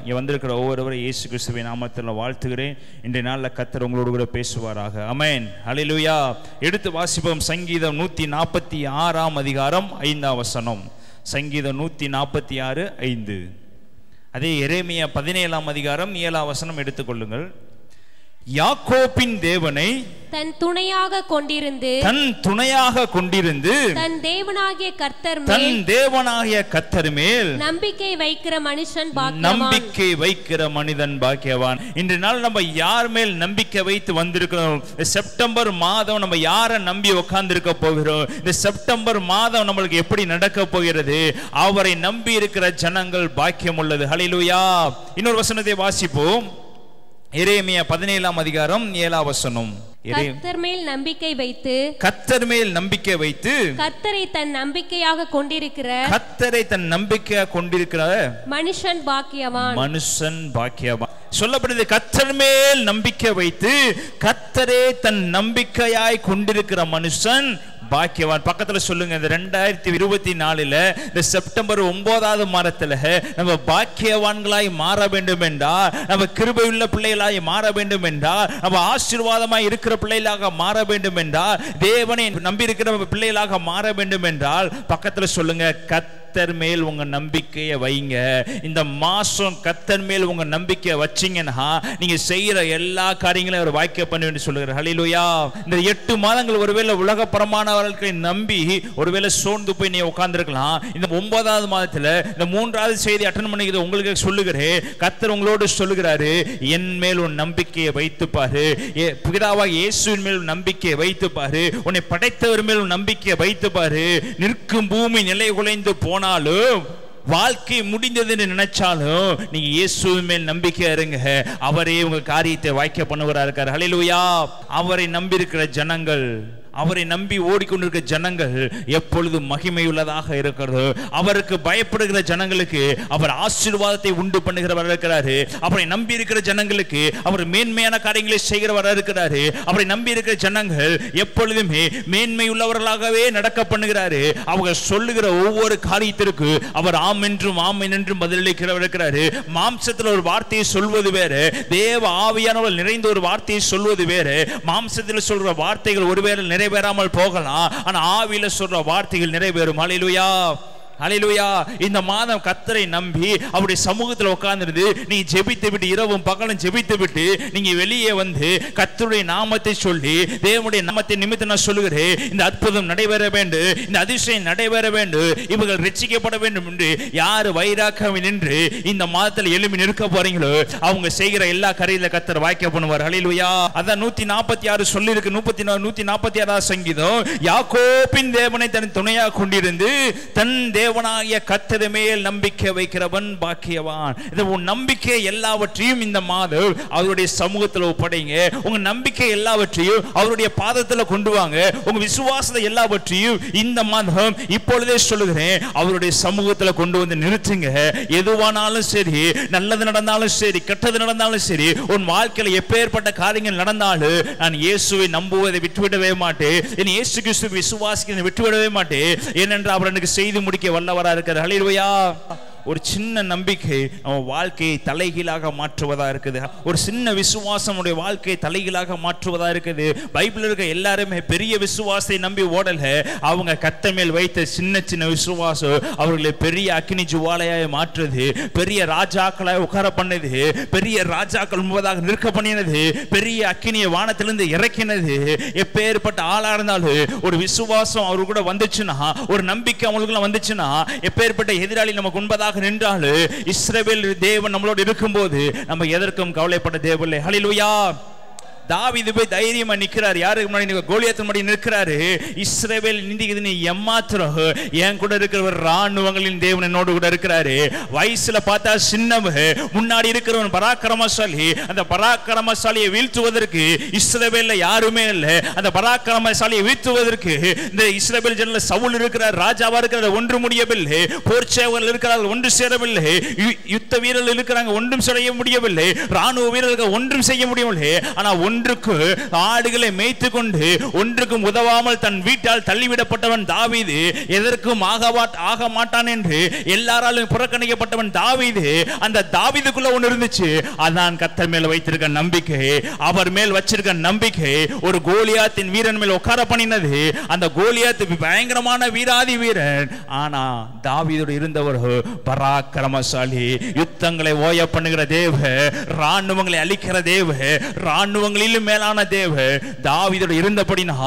இங்கே வந்திருக்கிற ஒவ்வொருவரும் இயேசு கிறிஸ்துவின் நாமத்தில் வாழ்த்துகிறேன். இன்றைய நாளில் கர்த்தர் உங்களோடு கூட பேசுவாராக. ஆமென். ஹல்லேலூயா. எடுத்து வாசிப்போம். சங்கீதம் 146 அதிகாரம் 5 வசனம். சங்கீதம் 146 5. அதே எரேமியா 17 அதிகாரம் 7 வசனம் எடுத்துக்கொள்ளுங்கள். யாக்கோபின் தேவனை தன் துணையாக கொண்டிருந்து தன் தேவனாகிய கர்த்தர் மேல் நம்பிக்கை வைக்கிற மனிதன் பாக்கியவான். இன்று நாள் நம்ம யார் மேல் நம்பிக்கை வைத்து வந்திருக்கிறோம்? செப்டம்பர் மாதம் நம்ம யாரை நம்பி உட்கார்ந்து இருக்க போகிறோம்? இந்த செப்டம்பர் மாதம் நம்மளுக்கு எப்படி நடக்க போகிறது? அவரை நம்பி இருக்கிற ஜனங்கள் பாக்கியம் உள்ளது. ஹல்லேலூயா. இன்னொரு வசனத்தை வாசிப்போம். எரேமியா 17 அதிகாரம் 7 வசனம். கர்த்தர் மேல் நம்பிக்கை வைத்து கர்த்தரை தன் நம்பிக்கையாக கொண்டிருக்கிற மனுஷன் பாக்கியவான். சொல்லப்படுது, கர்த்தர் மேல் நம்பிக்கை வைத்து கர்த்தரை தன் நம்பிக்கையாய் கொண்டிருக்கிற மனுஷன் பாக்கியவான். பக்கத்துல சொல்லுங்க. இந்த 2024 இந்த செப்டம்பர் 9வது மாதத்துல நம்ம பாக்கியவான்களாய் மாற வேண்டும் என்றால், நம்ம கிருபையுள்ள பிள்ளைகளாய் மாற வேண்டும் என்றால், நம்ம ஆசீர்வாதமாய் இருக்கிற பிள்ளைகளாக மாற வேண்டும் என்றால், தேவனை நம்பி இருக்கிற பிள்ளைகளாக மாற வேண்டும் என்றால், பக்கத்துல சொல்லுங்க, கர்த்தர் மேல் உங்க நம்பிக்கையை வைங்க. இந்த மாசம் கர்த்தர் மேல் உங்க நம்பிக்கையை வச்சீங்கன்னா நீங்க செய்யற எல்லா காரியங்களையும் அவர் வாய்க்க பண்ண வேண்டும் சொல்லுகிறார். ஹல்லேலூயா. இந்த 8 மாதங்கள் ஒருவேளை உலகபரமானவர்களை நம்பி ஒருவேளை சோர்ந்து போய் நீ உட்கார்ந்துருக்கலாம். இந்த 9வது மாதத்துல இந்த 3வது செய்தி அட்டெண்ட் பண்ணிக்கிறது உங்களுக்கு சொல்லுகிறேன். கர்த்தர் உங்களோடு சொல்லுகிறாரு, என் மேல் உன் நம்பிக்கையை வைத்து பாரு, பிதாவாகிய இயேசுவின் மேல் நம்பிக்கையை வைத்து பாரு, உன்னை படைத்தவர் மேல் நம்பிக்கையை வைத்து பாரு. நிற்கும் பூமி நிலை குலைந்து போனாலும், வாழ்க்கை முடிந்தது என்று நினைச்சாலும், நீங்க இயேசுவின் மேல் நம்பிக்கை இருங்க. அவரே உங்க காரியத்தை வாய்க்க பண்ணுவரா இருக்கார். ஹல்லேலூயா. அவரை நம்பி இருக்கிற ஜனங்கள், அவரை நம்பி ஓடிக்கொண்டிருக்கிற ஜனங்கள் எப்பொழுது மகிமையுள்ளதாக இருக்கிறது. அவருக்கு பயப்படுகிற ஜனங்களுக்கு அவர் ஆசீர்வாதத்தை உண்டு பண்ணுகிறவர் இருக்கிறாரு. அவரை நம்பி இருக்கிற ஜனங்களுக்கு அவர் மேன்மையான காரியங்களை செய்கிறவர் இருக்கிறாரு. அவரை நம்பி இருக்கிற ஜனங்கள் எப்பொழுதுமே மேன்மையுள்ளவர்களாகவே நடக்க பண்ணுகிறாரு. அவங்க சொல்லுகிற ஒவ்வொரு காரியத்திற்கு அவர் ஆம் என்றும் பதிலளிக்கிறவர் இருக்கிறாரு. மாம்சத்தில் ஒரு வார்த்தையை சொல்வது வேறு, தேவ ஆவியானவர் நிறைந்த ஒரு வார்த்தையை சொல்வது வேறு. மாம்சத்தில் சொல்ற வார்த்தைகள் ஒருவேளை நிறைவேறாமல் போகலாம், ஆனா ஆவியில சொல்ற வார்த்தைகள் நிறைவேறும். ஹல்லேலூயா. ஹல்லேலூயா. இந்த மாதம் கர்த்தரை நம்பி அவருடைய சமூகத்தில் உட்கார்ந்து நீ ஜெபித்து விட்டு, இரவும் பகலும் ஜெபித்து விட்டு நீங்க வெளியே வந்து கர்த்தருடைய நாமத்தை சொல்லி, தேவனுடைய நாமத்தை நிமித்த நான் சொல்லுகிறேன், இந்த அற்புதம் நடைபெற வேண்டும், இந்த அதிசயம் நடைபெற வேண்டும், இவர்கள் ரட்சிக்கப்பட வேண்டும் என்று யார் வைராக்கியம் நின்று இந்த மாதத்தில் எழும்பி நிற்க போறீங்களோ அவங்க செய்கிற எல்லா காரியத்திலும் கர்த்தர் வாய்க்க பண்ணுவார். ஹல்லேலூயா. அதான் 146 சொல்லி இருக்கு. 146 சங்கீதம். யாக்கோபின் தேவனை தன் துணையாக கொண்டிருந்து தன் தேவனாகிய கர்த்தர் மேல் நம்பிக்கை வைக்கிறவன் பாக்கியவான். உன் நம்பிக்கை எல்லாவற்றையும் இந்த மாதம் அவருடைய சமூகத்தில் ஒப்படைங்க. உங்க நம்பிக்கை எல்லாவற்றையும் அவருடைய பாதத்தில் கொண்டு வாங்க. உங்க விசுவாசத்தை எல்லாவற்றையும் இந்த மாதம் இப்பொழுதே சொல்லுகிறேன், அவருடைய சமூகத்தில் கொண்டு வந்து நிறுத்துங்க. எதுவானாலும் சரி, நல்லது நடந்தாலும் சரி, கெட்டது நடந்தாலும் சரி, உன் வாழ்க்கையில் எப்பேற்பட்ட காரியங்கள் நடந்தாலும் நான் இயேசுவை நம்புவதை விட்டுவிடவே மாட்டேன். என் இயேசு கிறிஸ்துவை விசுவாசிக்கிறதை விட்டுவிடவே மாட்டேன். ஏனென்றால் அவர் எனக்கு செய்து முடிக்க வல்லவராக இருக்கிறார். ஹல்லேலூயா. ஒரு சின்ன நம்பிக்கை நம்ம வாழ்க்கையை தலைகீழாக மாற்றுவதா இருக்குது. ஒரு சின்ன விசுவாசம் உடைய வாழ்க்கையை தலைகீழாக மாற்றுவதா இருக்குது. பைபிள் இருக்க எல்லாருமே பெரிய விசுவாசத்தை நம்பி ஓடல. அவங்க கர்த்தர் மேல் வைத்த சின்ன சின்ன விசுவாசம் அவர்களை பெரிய அக்கினி ஜுவாலையாய் மாற்றுது, பெரிய ராஜாக்களாய் உட்கார பண்ணது, பெரிய ராஜாக்கள் முன்பதாக நிற்க பண்ணினது, பெரிய அக்கினியை வானத்திலிருந்து இறக்கினது. எப்பேற்பட்ட ஆளா இருந்தாலும் ஒரு விசுவாசம் அவரு கூட வந்துச்சுன்னா, ஒரு நம்பிக்கை அவங்களுக்குள்ள வந்துச்சுன்னா, எப்பேற்பட்ட எதிராளி நமக்கு முன்பதாக நின்றாலும் இஸ்ரவேல் தேவன் நம்மளோடு இருக்கும்போது நம்ம எதற்கும் கவலைப்பட தேவையில்லை. ஹல்லேலூயா. தாவீது போய் தைரியமா நிக்கிறார். யாருக்கு முன்னாடி? கோலியாத் முன்னாடி நிற்கிறாரு. இஸ்ரவேல் நிந்திக்குது, நீ எம்மாத்திரம், என் கூட இருக்கிறவர் ராணுவங்களின் தேவன் என்னோடு கூட இருக்கிறாரு. வயசுல பார்த்தா சின்னவ, முன்னாடி இருக்கிறவன் பராக்கிரமசாலி. அந்த பராக்கிரமசாலியை வீழ்த்துவதற்கு இஸ்ரவேல்ல யாருமே இல்லை. அந்த பராக்கிரமசாலியை வீழ்த்துவதற்கு இந்த இஸ்ரவேல் ஜனல சவுல் இருக்கிறார், ராஜாவா இருக்கிறார், ஒன்று முடியவில்லை. போர்ச்சேவர்கள் இருக்கிறார்கள், ஒன்று சேரவில்லை. யுத்த வீரர்கள் இருக்கிறாங்க, ஒன்றும் செய்ய முடியவில்லை. ராணுவ வீரர்கள் ஒன்றும் செய்ய முடியவில்லை. ஆனா ஒன்று ஒன்றுக்கு ஆடுகளை மேய்த்து கொண்டு ஒன்றுக்கும் உதவாமல் தன் வீட்டால் தள்ளிவிடப்பட்டவன் தாவீது. எதற்கும் ஆக மாட்டான் என்று எல்லாராலும் புறக்கணிக்கப்பட்டவன் தாவீது. அந்த தாவீதுக்குள்ள ஒன்று இருந்துச்சு, அதான் கர்த்தர் மேல் வைத்திருக்க நம்பிக்கை, அவர் மேல் வச்சிருக்க நம்பிக்கை. ஒரு கோலியாத்தின் வீரன் மேல் உட்கார பண்ணினது. அந்த கோலியாத் பயங்கரமான வீராதி வீரன், ஆனா தாவீதோடு இருந்தவர் பராக்கிரமசாலி, யுத்தங்களை ஓய பண்ணுகிற தேவ, ராணுவங்களை அழிக்கிற தேவ, ராணுவங்களிலும் மேலான தேவ. தாவீதோடு இருந்தபடினா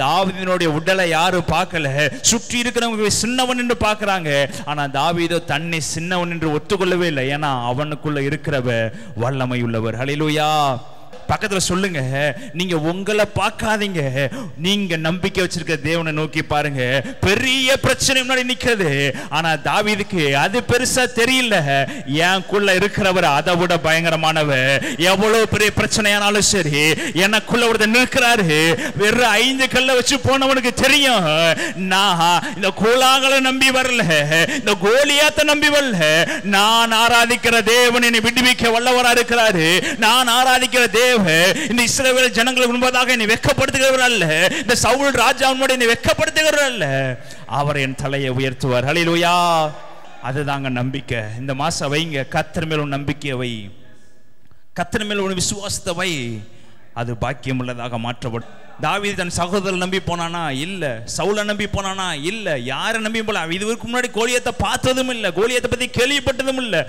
தாவீதினுடைய உடலை யாரும் பார்க்கல, சுற்றி இருக்கிறவங்க சின்னவன் என்று பார்க்கிறாங்க. ஆனா தாவீதோ தன்னை சின்னவன் என்று ஒத்துக்கொள்ளவே இல்லை. ஏன்னா அவனுக்குள்ள இருக்கிறவ வல்லமை உள்ளவர். ஹல்லேலூயா. பக்கத்துல சொல்லுங்க, நீங்க உங்களை பார்க்காதீங்க, நீங்க நம்பிக்கை வச்சிருக்க தேவனை நோக்கி பாருங்க. பெரிய பிரச்சனை முன்னாடி நிக்கிறது, ஆனா தாவீதுக்கு அது பெருசா தெரியல. எனக்குள்ள இருக்கிறவர் அதை விட பயங்கரமானவர். எவ்வளவு பெரிய பிரச்சனையானாலும் சரி, எனக்குள்ள ஒருத்தர் நிற்கிறாரு. வெறும் 5 கல்லை வச்சு போனவனுக்கு தெரியும், நான் இந்த கோலாங்களை நம்பி வரல, இந்த கோலியாத்தை நம்பி வரல. நான் ஆராதிக்கிற தேவன் என்னை விடுவிக்க வல்லவரா இருக்கிறாரு. நான் ஆராதிக்கிற தேவன் இந்த இஸ்ரவேல் ஜனங்களுக்கு முன்பதாக என்னை வெட்கப்படுத்துகிறவர் அல்ல, இந்த சவுல் ராஜாவோடு என்னை வெட்கப்படுத்துகிறவர் அல்ல, அவர் என் தலையை உயர்த்துவார். ஹல்லேலூயா. அதுதாங்க நம்பிக்கை. இந்த மாசம் வைங்க, கர்த்தர் மேல் ஒரு நம்பிக்கையை வை, கர்த்தர் மேல் ஒரு விசுவாசத்தை வை, அது பாக்கியம் உள்ளதாக மாற்றப்படும். தாவீது தன் சகோதரர் நம்பி போனானா? இல்ல. சவுலை நம்பி போனானா? இல்ல. யாரை நம்பி போல? இதுக்கு முன்னாடி கோலியாத்தை பார்த்ததும் இல்லை, கோலியாத்தை பத்தி கேள்விப்பட்டதும் இல்லை.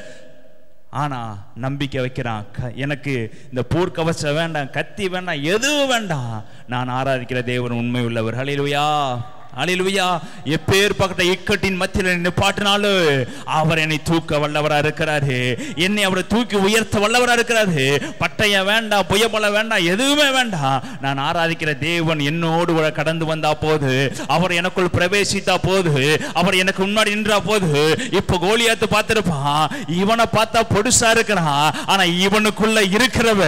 ஆனா நம்பிக்கை வைக்கிறான், எனக்கு இந்த போர்க்கவசம் வேண்டாம், கத்தி வேண்டாம், எதுவும் வேண்டாம், நான் ஆராதிக்கிற தேவன் உண்மை உள்ளவர். ஹல்லேலூயா. அல்லேலூயா. எப்பேற்பட்ட இக்கட்டின் மத்தியில் நிப்பாட்டினாலும் அவர் என்னை தூக்க வல்லவரா இருக்கிறாரு, என்னை அவரை தூக்கி உயர்த்த வல்லவரா இருக்கிறாரு. பட்டய வேண்டாம், புயபல வேண்டாம், எதுவுமே வேண்டாம், நான் ஆராதிக்கிற தேவன் என்னோடு கடந்து வந்தா போது, அவர் எனக்குள் பிரவேசித்தா போது, அவர் எனக்கு முன்னாடி நின்றா போது. இப்ப கோலியாத்து பார்த்திருப்பான், இவனை பார்த்தா பொடுசா இருக்கிறான், ஆனா இவனுக்குள்ள இருக்கிறவ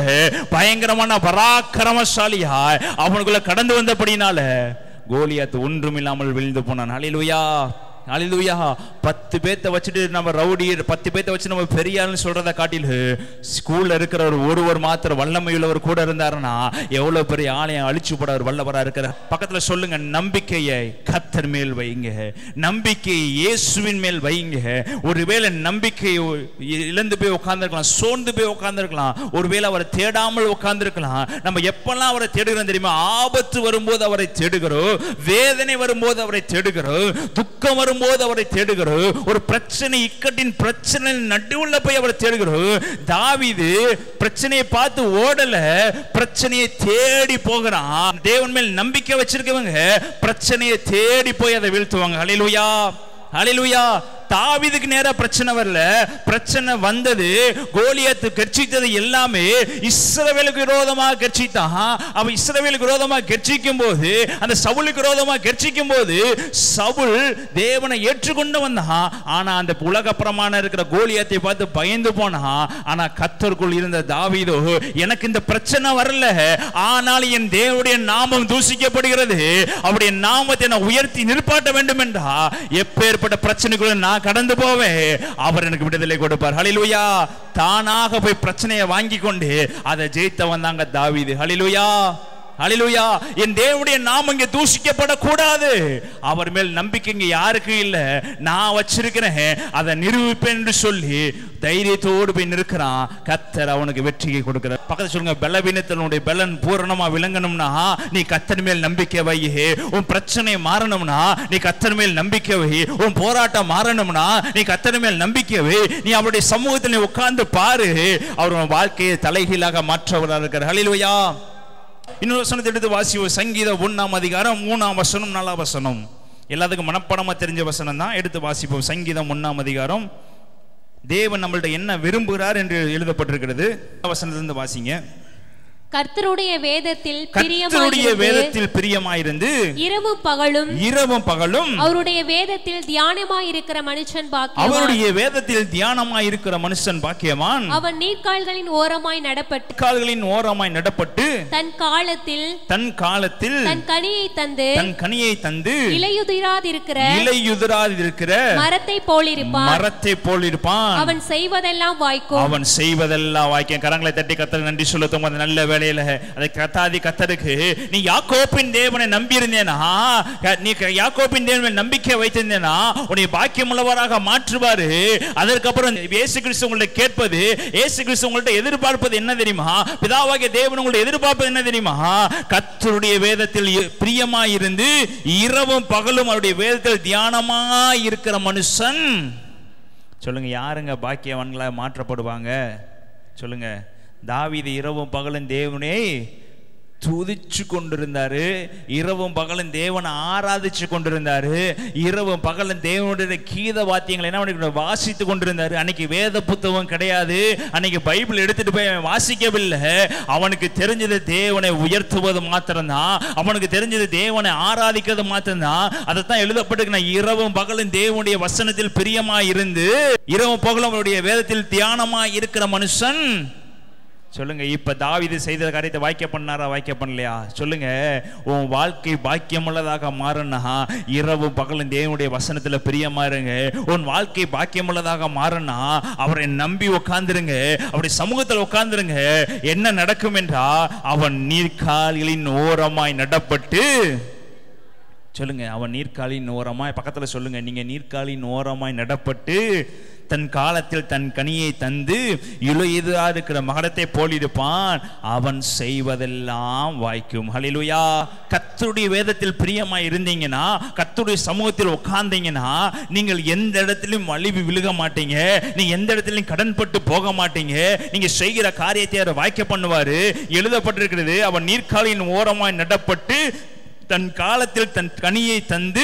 பயங்கரமான பராக்கிரமசாலியா அவனுக்குள்ள கடந்து வந்தபடினால கோலியாத் ஒன்றுமில்லாமல் விழுந்து போனான். ஹல்லேலூயா. ஹல்லேலூயா. 10 பேத்தை வச்சுட்டு நம்ம ரவுடி, 10 பேத்தை வச்சு நம்ம பெரியாள்னு சொல்றதை காட்டில ஸ்கூல்ல இருக்கிற ஒருவர் மாத்திரம் வல்லமை உள்ளவர் கூட இருந்தாருன்னா எவ்வளவு பெரிய ஆலயம் அழிச்சு போட அவர் வல்லவரா இருக்கிறார். பக்கத்துல சொல்லுங்க, நம்பிக்கையை கர்த்தர் மேல் வைங்க, நம்பிக்கையை இயேசுவின் மேல் வைங்க. ஒருவேளை நம்பிக்கையை இழந்து போய் உட்கார்ந்துருக்கலாம், சோர்ந்து போய் உட்கார்ந்துருக்கலாம், ஒருவேளை அவரை தேடாமல் உட்கார்ந்துருக்கலாம். நம்ம எப்பெல்லாம் அவரை தேடுகிறோம் தெரியுமா? ஆபத்து வரும்போது அவரை தேடுகிறோம், வேதனை வரும்போது அவரை தேடுகிறோம், துக்கம் வரும்போது அவரை தேடுகிறோம், ஒரு பிரச்சனை இக்கட்டின் பிரச்சனை நடுவுல போய் அவரை தேடுகிறோம். தாவீது பிரச்சனையை பார்த்து ஓடல, பிரச்சனையை தேடி போகிறான். தேவன் மேல் நம்பிக்கை வச்சிருக்கவங்க பிரச்சனையை தேடி போய் அதை வீழ்த்துவாங்க. ஹல்லேலூயா. ஹல்லேலூயா. தாவீதுக்கு நேரா பிரச்சனை வரல, பிரச்சனை வந்தது கோலியாத் கர்ச்சித்தது எல்லாமே இஸ்ரவேலுக்கு விரோதமாக கர்ச்சித்தான். அவன் இஸ்ரவேலுக்கு விரோதமாக கர்ச்சிக்கும் போது, அந்த சவுலுக்கு விரோதமாக கர்ச்சிக்கும் போது சவுல் தேவனை ஏற்றுக்கொண்டு வந்தான். ஆனா அந்த உலகப்புறமான இருக்கிற கோலியாத்தை பார்த்து பயந்து போனான். ஆனா கர்த்தருக்குள் இருந்த தாவீதோ, எனக்கு இந்த பிரச்சனை வரல, ஆனால் என் தேவனுடைய நாமம் தூஷிக்கப்படுகிறது, அவருடைய நாமத்தை நான் உயர்த்தி நிற்பாட்ட வேண்டும் என்றா எப்பேற்பட்ட பிரச்சனைக்குள்ள நான் கடந்து போவேன், அவர் எனக்கு விடுதலை கொடுப்பார். ஹல்லேலூயா. தானாக போய் பிரச்சனையை வாங்கி கொண்டு அதை ஜெயித்தவன் தாங்க தாவீது. ஹல்லேலூயா. ஹல்லேலூயா. என் தேவனுடைய நாமம் இங்கே தூஷிக்கப்படக்கூடாது, அவர் மேல் நம்பிக்கை இங்கே யாருக்கும் இல்லை, நான் வச்சிருக்கிறேன், அதை நிரூபிப்பேன் என்று சொல்லி தைரியத்தோடு போய் நிற்கிறான். கர்த்தர் அவனுக்கு வெற்றியை கொடுக்கிறார். பக்கத்துல சொல்லுங்க, பலவீனத்தினுடைய பலன் பூரணமா விளங்கணும்னா நீ கர்த்தர் மேல் நம்பிக்கை வை. உன் பிரச்சனை மாறணும்னா நீ கர்த்தர் மேல் நம்பிக்கை வை. உன் போராட்டம் மாறணும்னா நீ கர்த்தர் மேல் நம்பிக்கை வை. நீ அவருடைய சமூகத்தில் உட்கார்ந்து பாரு, அவர் உன் வாழ்க்கையை தலைகீழாக மாற்றவராக இருக்கிறார். ஹல்லேலூயா. இன்னொரு வசனத்தை எடுத்து வாசிவோம். சங்கீதம் 1ஆம் அதிகாரம் 3ஆம் வசனம் 4ஆம் வசனம். எல்லாத்துக்கும் மனப்பாடமா தெரிஞ்ச வசனம் தான், எடுத்து வாசிப்போம். சங்கீதம் 1ஆம் அதிகாரம். தேவன் நம்மள்ட்ட என்ன விரும்புகிறார் என்று எழுதப்பட்டிருக்கிறது. வசனத்திலிருந்து வாசிங்க. கர்த்தருடைய வேதத்தில் பிரியமாயிருந்து இரவும் பகலும் அவருடைய வேதத்தில் தியானமாயிருக்கிற மனுஷன் பாக்கியவான். அவருடைய வேதத்தில் தியானமாயிருக்கிற மனுஷன் பாக்கியவான். அவன் நீர்க்கால்களின் ஓரமாய் நடப்பட்டு தன் காலத்தில் தன் கனியை தந்து இலையுதிராதிருக்கிற மரத்தை போலிருப்பான். அவன் செய்வதெல்லாம் வாய்க்கும். கரங்களை தட்டி கர்த்தருக்கு நன்றி சொல்லுவோம். நல்ல வேலை காலையில அதை கத்தாதி கத்தருக்கு, நீ யாக்கோபின் தேவனை நம்பி இருந்தேனா, நீ யாக்கோபின் தேவனை நம்பிக்கை வைத்திருந்தேனா உன்னை பாக்கியம் உள்ளவராக மாற்றுவாரு. அதற்கப்புறம் இயேசு கிறிஸ்து உங்களை கேட்பது, இயேசு கிறிஸ்து உங்கள்ட்ட எதிர்பார்ப்பது என்ன தெரியுமா? பிதாவாகிய தேவன் உங்கள்ட்ட எதிர்பார்ப்பது என்ன தெரியுமா? கர்த்தருடைய வேதத்தில் பிரியமாயிருந்து இரவும் பகலும் அவருடைய வேதத்தில் தியானமாய் இருக்கிற மனுஷன். சொல்லுங்க, யாருங்க பாக்கியவான்களா மாற்றப்படுவாங்க? சொல்லுங்க. தாவீது இரவும் பகலும் தேவனே துதிச்சு கொண்டிருந்தாரு, இரவும் பகலும் தேவனை ஆராதிச்சு கொண்டிருந்தாரு, இரவும் பகலும் தேவனுடைய கீத வாத்தியங்களை என்ன வாசித்து கொண்டிருந்தாரு. அன்னைக்கு வேத புத்தகம் கிடையாது, அன்னைக்கு பைபிள் எடுத்துட்டு போய் வாசிக்கவில்லை. அவனுக்கு தெரிஞ்சது தேவனை உயர்த்துவது மாத்திரம்தான், அவனுக்கு தெரிஞ்சது தேவனை ஆராதிக்கிறது மாத்திரம்தான். அதைத்தான் எழுதப்பட்டிருக்க, இரவும் பகலும் தேவனுடைய வசனத்தில் பிரியமாய் இருந்து இரவும் பகலும் அவருடைய வேதத்தில் தியானமாய் இருக்கிற மனுஷன். சொல்லுங்க, இப்ப தாவீது செய்த காரியத்தை வாக்கிய பண்ணாரா, வாக்கிய பண்ணலையா? சொல்லுங்க. உன் வாழ்க்கை பாக்கியம் உள்ளதாக மாறனா இரவு பகலும் தேவனுடைய வசனத்துல பிரியமா இருங்க. உன் வாழ்க்கை பாக்கியம் உள்ளதாக மாறனா அவரை நம்பி உட்கார்ந்துருங்க, அவருடைய சமூகத்தில் உட்கார்ந்துருங்க. என்ன நடக்கும் என்றா, அவன் நீர்க்காலிகளின் ஓரமாய் நடப்பட்டு. சொல்லுங்க, அவன் நீர்க்காலின் ஓரமாய், பக்கத்துல சொல்லுங்க, நீங்க நீர்க்காலின் ஓரமாய் நடப்பட்டு தன் காலத்தில் தன் கனியை தந்து இளையதா இருக்கிற மகரத்தை போலிருப்பான், அவன் செய்வதெல்லாம் வாய்க்கும். ஹல்லேலூயா. கர்த்தருடைய வேதத்தில் பிரியமாய் இருந்தீங்கன்னா, கர்த்தருடைய சமூகத்தில் உட்கார்ந்தீங்கன்னா, நீங்கள் எந்த இடத்திலும் வலிவு விழுக மாட்டீங்க, நீங்க எந்த இடத்திலும் கடன்பட்டு போக மாட்டீங்க. நீங்க செய்கிற காரியத்தை அவர் வாய்க்க பண்ணுவாரு. எழுதப்பட்டிருக்கிறது, அவன் நீர்க்காலின் ஓரமாய் நடப்பட்டு தன் காலத்தில் தன் கனியை தந்து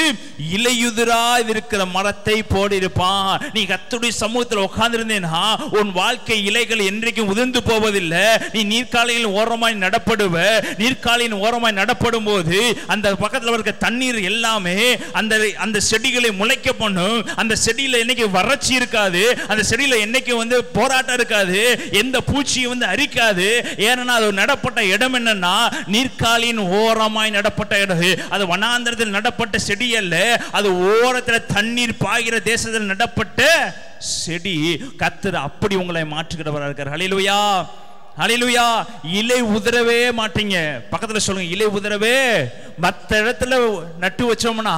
இலையுதிரா இருக்கிற மரத்தை போடிருப்பான். நீ கர்த்தருடைய சமூகத்தில் உட்கார்ந்திருந்தேனா உன் வாழ்க்கை இலைகள் என்றைக்கும் உதிர்ந்து போவதில்லை. நீ நீர்க்காலின் ஓரமாய் நடப்படுவ. நீர்க்காலின் ஓரமாய் நடப்படும் போது அந்த பக்கத்தில் இருக்க தண்ணீர் எல்லாமே அந்த செடிகளை முளைக்க பண்ணும். அந்த செடியில என்னைக்கு வறட்சி இருக்காது, அந்த செடியில என்னைக்கு போராட்டம் இருக்காது, எந்த பூச்சியும் அரிக்காது. ஏன்னா அது நடப்பட்ட இடம் என்னன்னா நீர்க்காலின் ஓரமாய் நடப்பட்ட இடம். அது வனாந்தரத்தில் நடப்பட்ட செடி அல்ல, அது ஓரத்தில் தண்ணீர் பாய்கிற தேசத்தில் நடப்பட்ட செடி. கர்த்தர் அப்படி உங்களை மாற்றுகிறவராக இருக்கிறார். ஹல்லேலூயா, ஹல்லேலூயா. இலை உதிரவே மாட்டீங்க. பக்கத்துல சொல்லுங்க, இலை உதிரவே. மற்ற இடத்துல நட்டு வச்சோம்னா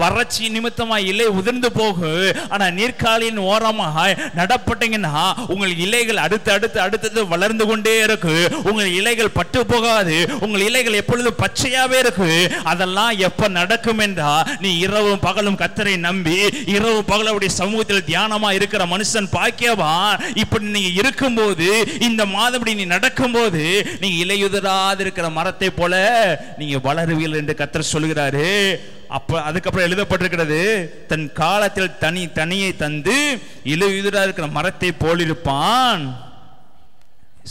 வறட்சி நிமித்தமா இலை உதிர்ந்து போகும். ஆனா நீர்க்காலின் ஓரமாக நடப்பட்டீங்கன்னா உங்கள் இலைகள் அடுத்தது வளர்ந்து கொண்டே இருக்கு. உங்கள் இலைகள் பட்டு போகாது. உங்கள் இலைகள் எப்பொழுதும் பச்சையாவே இருக்கு. அதெல்லாம் எப்ப நடக்கும் என்றா, நீ இரவும் பகலும் கர்த்தரை நம்பி இரவும் பகலுடைய சமூகத்தில் தியானமா இருக்கிற மனுஷன் பாக்கியவான். இப்படி நீங்க இருக்கும்போது, இந்த மாதம் நீ நடக்கும் போது, நீங்க இலையுதிராது இருக்கிற மரத்தை போல நீங்க வளருவீர்கள் என்று கர்த்தர் சொல்கிறாரு. அப்ப அதுக்கப்புறம் எழுதப்பட்டிருக்கிறது, தன் காலத்தில் தனியை தந்து இலையுதிரா இருக்கிற மரத்தை போலிருப்பான்.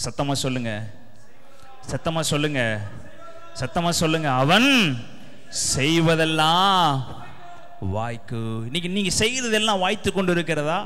சத்தமா சொல்லுங்க, சத்தமா சொல்லுங்க, சத்தமா சொல்லுங்க. அவன் செய்வதெல்லாம் வாய்க்கு. இன்னைக்கு நீங்க செய்யறதெல்லாம் வாய்த்து கொண்டு இருக்கிறதா?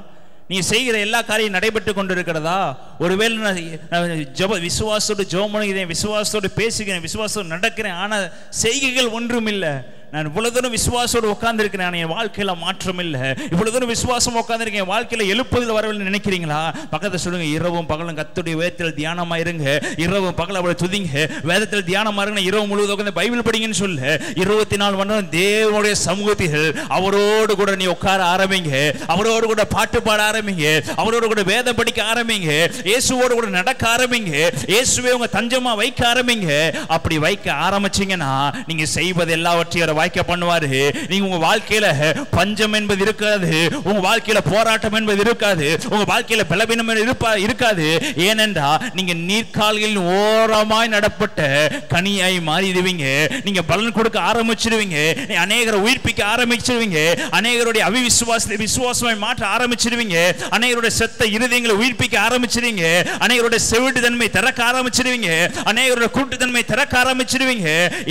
நீ செய்கிற எல்லா காரியம் நடைபெற்று கொண்டிருக்கிறதா? ஒருவேளை நான் விசுவாசத்தோடு ஜெபம் பண்ணுகிறேன், விசுவாசத்தோடு பேசுகிறேன், விசுவாசத்தோடு நடக்கிறேன், ஆனால் செய்கைகள் ஒன்றும் இல்லை. நான் இவ்வளவு தூரம் விசுவாசோடு உட்கார்ந்துருக்கிறேன், என் வாழ்க்கையில மாற்றம் இல்லை. இவ்வளவு தூரம் விசுவாசம் உட்கார்ந்துருக்கேன், என் வாழ்க்கையில எழுப்புதல் வரவில்லை நினைக்கிறீங்களா? பக்கத்தை சொல்லுங்க, இரவும் பகலும் கர்த்தருடைய வேதத்தில் தியானமா இருங்க. இரவும் பகல் அவரை துதிங்க. வேதத்தில் தியானமா இருங்க. இரவு முழுவதும் உட்கார்ந்து பைபிள் படிங்கன்னு சொல்லு. 24 மணி நேரம் தேவனுடைய சமூகத்தில் அவரோடு கூட நீ உட்கார ஆரம்பிங்க. அவரோடு கூட பாட்டு பாட ஆரம்பிங்க. அவரோடு கூட வேதம் படிக்க ஆரம்பிங்க. இயேசுவோடு கூட நடக்க ஆரம்பிங்க. இயேசுவை உங்க தஞ்சமா வைக்க ஆரம்பிங்க. அப்படி வைக்க ஆரம்பிச்சீங்கன்னா நீங்க செய்வது எல்லாவற்றையும் வாய்க்க பண்ணுவாரு. நீங்க உங்க வாழ்க்கையில பஞ்சம் என்பது இருக்காது, உங்க வாழ்க்கையில போராட்டம் என்பது இருக்காது, உங்க வாழ்க்கையில பலவீனம் இருக்காது. ஏனென்றா நீங்க நீர்க்கால்களின் ஓரமாய் நடப்பட்ட கனியாய் மாறிடுவீங்க. நீங்க பலன் கொடுக்க ஆரம்பிச்சிடுவீங்க. அநேகரை உயிர்ப்பிக்க ஆரம்பிச்சிடுவீங்க. அநேகருடைய அவிசுவாசத்தை விசுவாசமாய் மாற்ற ஆரம்பிச்சிடுவீங்க. அநேகருடைய செத்த இருதயங்களை உயிர்ப்பிக்க ஆரம்பிச்சிடுவீங்க. அநேகருடைய செவிட்டு தன்மை திறக்க ஆரம்பிச்சிடுவீங்க. அநேகருடைய கூட்டு தன்மை திறக்க ஆரம்பிச்சிடுவீங்க.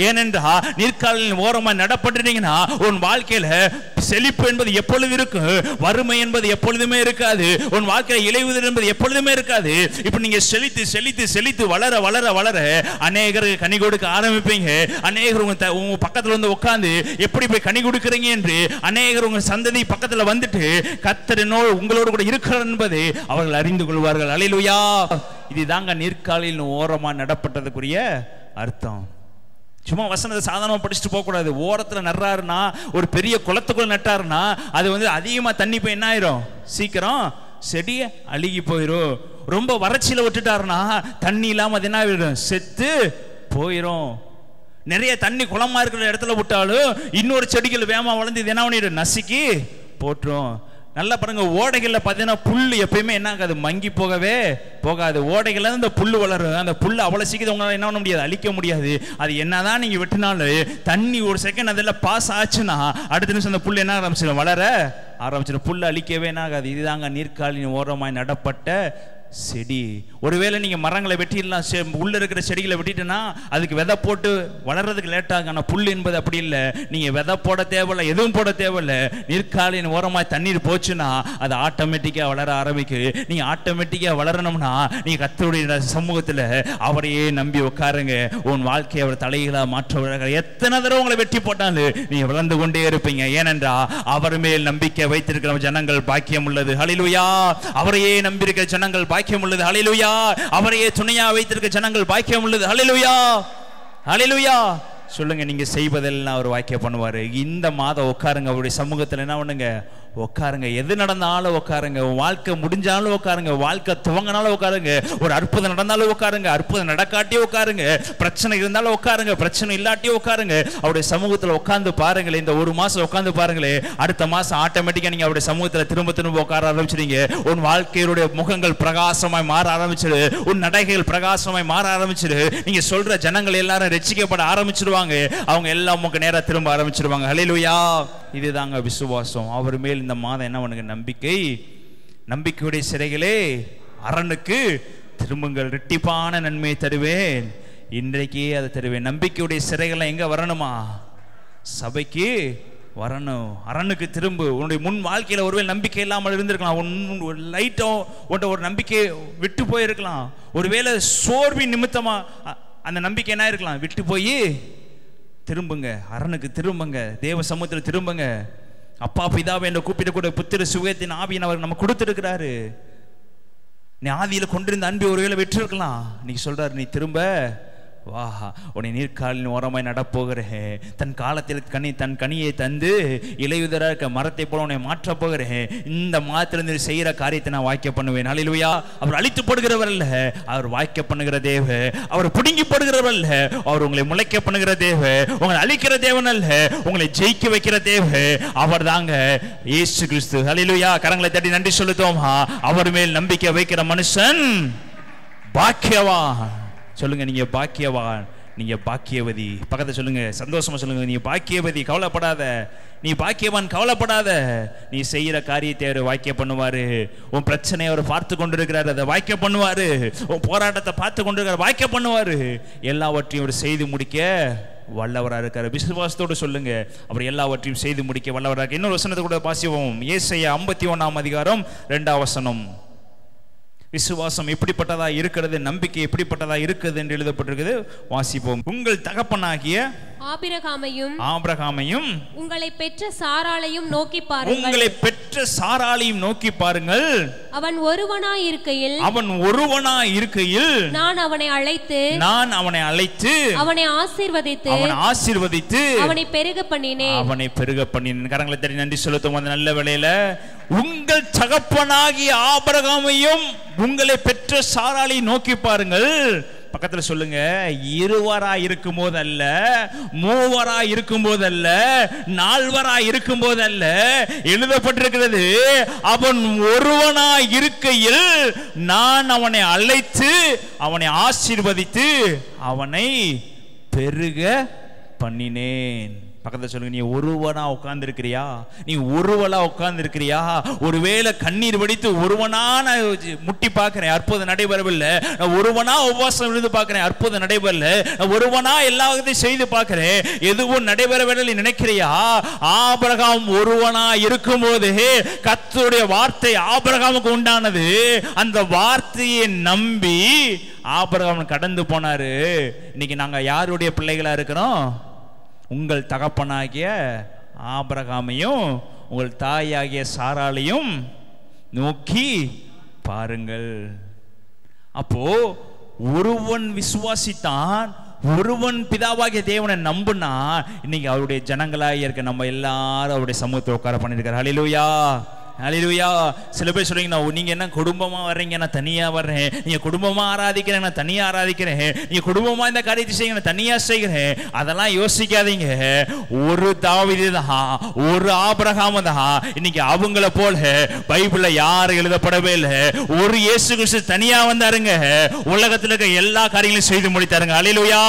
ஏனென்றா நீர்க்காலின் ஓரமாய் நடப்பட்டீங்கன்னா உன் வாழ்க்கையில செழிப்பு என்பது எப்பொழுது இருக்கும், வறுமை என்பது எப்பொழுதுமே இருக்காது, உன் வாழ்க்கையில இலையுதிர் என்பது எப்பொழுதுமே இருக்காது. இப்ப நீங்க செழித்து செழித்து செழித்து வளர வளர வளர அநேகருக்கு கனி கொடுக்க ஆரம்பிப்பீங்க. அநேகர் உங்க பக்கத்துல வந்து உட்கார்ந்து எப்படி போய் கனி கொடுக்கிறீங்க என்று அநேகர் உங்க சந்ததி பக்கத்துல வந்துட்டு கர்த்தர் உங்களோடு கூட இருக்கிறார் என்பதை அவர்கள் அறிந்து கொள்வார்கள். அல்லேலூயா. இதுதாங்க நீர்க்காலின் ஓரமா நடப்பட்டதுக்குரிய அர்த்தம். சும்மா வசனத்தை சாதாரணமாக படிச்சுட்டு போகக்கூடாது. ஓரத்தில் நடுறாருன்னா, ஒரு பெரிய குளத்துக்குள்ள நட்டாருன்னா அது அதிகமாக தண்ணி போய் என்ன ஆயிரும், சீக்கிரம் செடியை அழுகி போயிடும். ரொம்ப வறட்சியில் விட்டுட்டாருன்னா தண்ணி இல்லாமல் அது என்ன ஆயிடும், செத்து போயிடும். நிறைய தண்ணி குளமா இருக்கிற இடத்துல விட்டாலும் இன்னொரு செடிகள் வேகமா வளர்ந்து இது என்ன பண்ணிடும், நசுக்கி போட்டுரும். நல்லா பாருங்க, ஓடைகளில் பார்த்தீங்கன்னா புல் எப்பயுமே என்ன ஆகாது, மங்கி போகவே போகாது. ஓடைகள்ல இந்த புல் வளரும். அந்த புல் அவ்வளோ சீக்கிரம் உங்களால் என்ன பண்ண முடியாது, அழிக்க முடியாது. அது என்னதான் நீங்கள் வெட்டினாலும் தண்ணி ஒரு செகண்ட் அதில் பாஸ் ஆச்சுன்னா அடுத்த நிமிஷம் அந்த புல் என்ன ஆரம்பிச்சிடும், வளர ஆரம்பிச்சிடும். புல் அழிக்கவே என்ன ஆகாது. இதுதாங்க நீர்க்காலின் ஓரமாய் நடப்பட்ட செடி. ஒருவேளை நீங்க மரங்களை வெட்டிடலாம், உள்ள இருக்கிற செடிகளை வெட்டிட்டுனா அதுக்கு விதை போட்டு வளர்றதுக்கு லேட் ஆகும். ஆனால் புல் என்பது அப்படி இல்லை. நீங்க விதை போட தேவையில்லை, எதுவும் போட தேவையில்லை. நீர்க்காலின் ஓரமாய் தண்ணீர் போச்சுன்னா அது ஆட்டோமேட்டிக்கா வளர ஆரம்பிக்கு. நீங்க ஆட்டோமேட்டிக்கா வளரணும்னா நீங்க கர்த்தருடைய சமூகத்தில் அவரையே நம்பி உட்காருங்க. உன் வாழ்க்கையை அவர் தலைகளாக மாற்ற. எத்தனை தடவை உங்களை வெட்டி போட்டாலும் நீங்க வளர்ந்து கொண்டே இருப்பீங்க. ஏனென்றா அவர் மேல் நம்பிக்கை வைத்திருக்கிற ஜனங்கள் பாக்கியம் உள்ளது. ஹல்லேலூயா. அவரையே நம்பியிருக்கிற ஜனங்கள் பாக்கியம் உள்ளது. ஹல்லேலூயா. அவரையே துணையா வைத்திருக்க ஜனங்கள் பாக்கியம் உள்ளது. ஹல்லேலூயா. ஹல்லேலூயா. சொல்லுங்க, நீங்க செய்வதெல்லாம் அவர் வாக்கியம் பண்ணுவாரு. இந்த மாதம் உட்காருங்க, அவருடைய சமூகத்தில் என்ன பண்ணுங்க, உட்காருங்க. எது நடந்தாலும் உட்காருங்க. வாழ்க்கை முடிஞ்சாலும் உட்காருங்க, வாழ்க்கை துவங்கினாலும் உட்காருங்க, ஒரு அற்புதம் நடந்தாலும் உட்காருங்க, அற்புதம் நடக்காட்டியும் உட்காருங்க, பிரச்சனை இருந்தாலும் உட்காருங்க, பிரச்சனை இல்லாட்டியும் உட்காருங்க. அவருடைய சமூகத்தில் உட்கார்ந்து பாருங்களேன். இந்த ஒரு மாசம் உட்கார்ந்து பாருங்களே, அடுத்த மாசம் ஆட்டோமேட்டிக்கா நீங்க அவருடைய சமூகத்தில் திரும்ப திரும்ப உட்கார ஆரம்பிச்சிருங்க. உன் வாழ்க்கையுடைய முகங்கள் பிரகாசமாய் மாற ஆரம்பிச்சிரு, உன் நடைகள் பிரகாசமாய் மாற ஆரம்பிச்சிரு. நீங்க சொல்ற ஜனங்கள் எல்லாரும் ரட்சிக்கப்பட ஆரம்பிச்சிருவாங்க. அவங்க எல்லாம் உங்க நேரா திரும்ப ஆரம்பிச்சிருவாங்க. ஹல்லேலூயா. இதுதாங்க விசுவாசம். அவர் மேல் இந்த மாதம் என்ன பண்ணுங்க, நம்பிக்கை. நம்பிக்கையுடைய சிறைகளே அரணுக்கு திரும்புங்கள், இரட்டிப்பான நன்மையை தருவேன், இன்றைக்கே அதை தருவேன். நம்பிக்கையுடைய சிறைகள் எங்க வரணுமா, சபைக்கு வரணும். அரணுக்கு திரும்பு. உன்னுடைய முன் வாழ்க்கையில் ஒருவேளை நம்பிக்கை இல்லாமல் இருந்திருக்கலாம். லைட்டோ உன்ட்ட ஒரு நம்பிக்கை விட்டு போயிருக்கலாம். ஒருவேளை சோர்வின் நிமித்தமா அந்த நம்பிக்கை என்ன இருக்கலாம், விட்டு போய் திரும்புங்க, அரணுக்கு திரும்புங்க, தேவ சமூகத்தில் திரும்புங்க. அப்பா பிதாவை என்று கூப்பிடக்கூடிய புத்திர சுகத்தின் ஆவியின் அவர் நம்ம கொடுத்திருக்கிறாரு. நீ ஆதியில கொண்டிருந்த அன்பை ஒருவேளை விட்டுருக்கலாம். நீ சொல்றாரு, நீ திரும்ப வாஹா, உன்னை நீர்க்காலின் ஓரமாய் நடப்போகிறேன். தன் காலத்தில் தன் கனியை தந்து இலையுதரா இருக்க மரத்தை போல உன்னை மாற்ற போகிறேன். இந்த மாத்திலிருந்து செய்கிற காரியத்தை நான் வாய்க்க பண்ணுவேன். ஹல்லேலூயா. அவர் அழித்து போடுகிறவர் அல்ல, அவர் வாய்க்க பண்ணுகிற தேவ. அவர் பிடுங்கி போடுகிறவர் அல்ல, அவர் உங்களை முளைக்க பண்ணுகிற தேவ. உங்களை அழிக்கிற தேவன் அல்ல, உங்களை ஜெயிக்க வைக்கிற தேவ. அவர் தாங்க இயேசு கிறிஸ்து. ஹல்லேலூயா. கரங்களை தட்டி நன்றி சொல்லுத்தோம். அவர் மேல் நம்பிக்கை வைக்கிற மனுஷன் பாக்கியவான். சொல்லுங்க, நீங்க பாக்கியவான், நீங்க பாக்கியவதி. பக்கத்தை சொல்லுங்க, சந்தோஷமா சொல்லுங்க, நீ பாக்கியவதி, கவலைப்படாத. நீ பாக்கியவான், கவலைப்படாத. நீ செய்யற காரியத்தை அவர் வாக்கிய பண்ணுவாரு. உன் பிரச்சனையை அவர் பார்த்து கொண்டிருக்கிறாரு, அதை வாக்கிய பண்ணுவாரு. உன் போராட்டத்தை பார்த்து கொண்டிருக்கிறார், வாக்கிய பண்ணுவாரு. எல்லாவற்றையும் அவர் செய்து முடிக்க வல்லவராக இருக்காரு. விசுவாசத்தோடு சொல்லுங்க, அவர் எல்லாவற்றையும் செய்து முடிக்க வல்லவராக. இன்னொரு வசனத்தை கூட வாசிப்போம். ஏசாயா 51 அதிகாரம் 2 வசனம். விசுவாசம் எப்படிப்பட்டதா இருக்கிறது, நம்பிக்கை எப்படிப்பட்டதா இருக்குது என்று எழுதப்பட்டிருக்கிறது. வாசிப்போம். உங்கள் தகப்பனாகிய ஆபிரகாமையும் உங்களை பெற்ற சாராளையும் நோக்கி பாருங்கள். உங்களை பெற்ற சாராளையும் நோக்கி பாருங்கள். அவன் ஒருவனாய் இருக்கையில் நான் அவனை அழைத்து அவனை ஆசீர்வதித்து அவனை பெருக பண்ணினேன். கரங்களை தட்டி நன்றி செலுத்தும். அந்த நல்ல வேளையில உங்கள் தகப்பனாகிய ஆபிரகாமையும் உங்களை பெற்ற சாராளை நோக்கி பாருங்கள். பக்கத்துல சொல்லுங்க, இருவரா இருக்கும் போது அல்ல, மூவரா இருக்கும் போது அல்ல, நால்வரா இருக்கும் போது அல்ல. எழுதப்பட்டிருக்கிறது, அவன் ஒருவனா இருக்கையில் நான் அவனை அழைத்து அவனை ஆசீர்வதித்து அவனை பெருக பண்ணினேன். பக்கத்துல சொல்லுங்க, நீ ஒருவனா உட்கார்ந்து இருக்கிறியா, நீ ஒருவலா உட்கார்ந்து இருக்கிறியா? ஒருவேளை கண்ணீர் வடித்து ஒருவனா நான் முட்டி பார்க்கிறேன், அற்புதம் நடைபெறவில்லை. நான் ஒருவனா உபவாசம் இருந்து பார்க்கிறேன், அற்புதம் நடைபெறல. நான் ஒருவனா எல்லாத்தையும் செய்து பார்க்கிறேன், எதுவும் நடைபெறவில்லை நினைக்கிறியா? ஆபிரகாம் ஒருவனா இருக்கும் போது கர்த்தருடைய வார்த்தை ஆபிரகாமுக்கு உண்டானது. அந்த வார்த்தையை நம்பி ஆபிரகாம் கடந்து போனாரு. இன்னைக்கு நாங்க யாருடைய பிள்ளைகளா இருக்கிறோம்? உங்கள் தகப்பனாகிய ஆபிரகாமையும் உங்கள் தாயாகிய சாராளையும் நோக்கி பாருங்கள். அப்போ ஒருவன் விசுவாசித்தான், ஒருவன் பிதாவாகிய தேவனை நம்புனா இன்னைக்கு அவருடைய ஜனங்களாக இருக்க நம்ம எல்லாரும் அவருடைய சமூகத்தை உட்கார பண்ணிருக்காரு. ஹல்லேலூயா, ஹல்லேலூயா. சில பேர் சொல்றீங்க, நீங்க என்ன குடும்பமா வர்றீங்க, நான் தனியா வர்றேன். நீங்க குடும்பமா ஆராதிக்கிறேன், நான் தனியா ஆராதிக்கிறேன். நீங்க குடும்பமா இந்த காரியத்தை செய்யுங்க, நான் தனியா செய்கிறேன். அதெல்லாம் யோசிக்காதீங்க. ஒரு தாவீது தான், ஒரு ஆபிரகாம் தான். இன்னைக்கு அவங்கள போல பைபிள்ல யாரும் எழுதப்படவே இல்லை. ஒரு இயேசு கிறிஸ்து தனியா வந்தாருங்க, உலகத்துல இருக்க எல்லா காரியங்களையும் செய்து முடித்தாருங்க. ஹல்லேலூயா,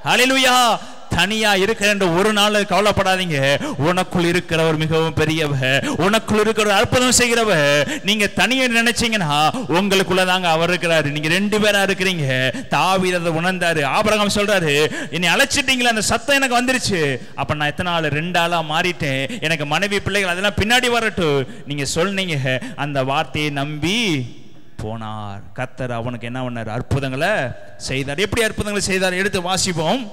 ஹல்லேலூயா. தனியா இருக்கிற ஒரு நாள் கவலைப்படாதீங்க. உனக்குள் இருக்கிறவர் மிகவும் பெரியவர், உனக்குள் இருக்கிறவர் அற்புதம் செய்கிறவர். நீங்க தனியா நினைச்சீங்கன்னா உங்களுக்குள்ளதாங்க அவர் இருக்கிறாரு. நீங்க 2 பேரா இருக்கிறீங்க. தாவீது அதை உணர்ந்தாரு. ஆபிரகாம் சொல்றாரு, என்னை அழைச்சிட்டீங்களா, அந்த சத்தம் எனக்கு வந்துருச்சு. அப்ப நான் எத்தனை ஆள் 2 ஆளா மாறிட்டேன். எனக்கு மனைவி பிள்ளைகள் அதெல்லாம் பின்னாடி வரட்டும். நீங்க சொன்னீங்க. அந்த வார்த்தையை நம்பி போனார். கர்த்தர் அவனுக்கு என்ன பண்ணார்? அற்புதங்களை செய்தார். எப்படி அற்புதங்களை செய்தார்? எடுத்து வாசிப்போம்.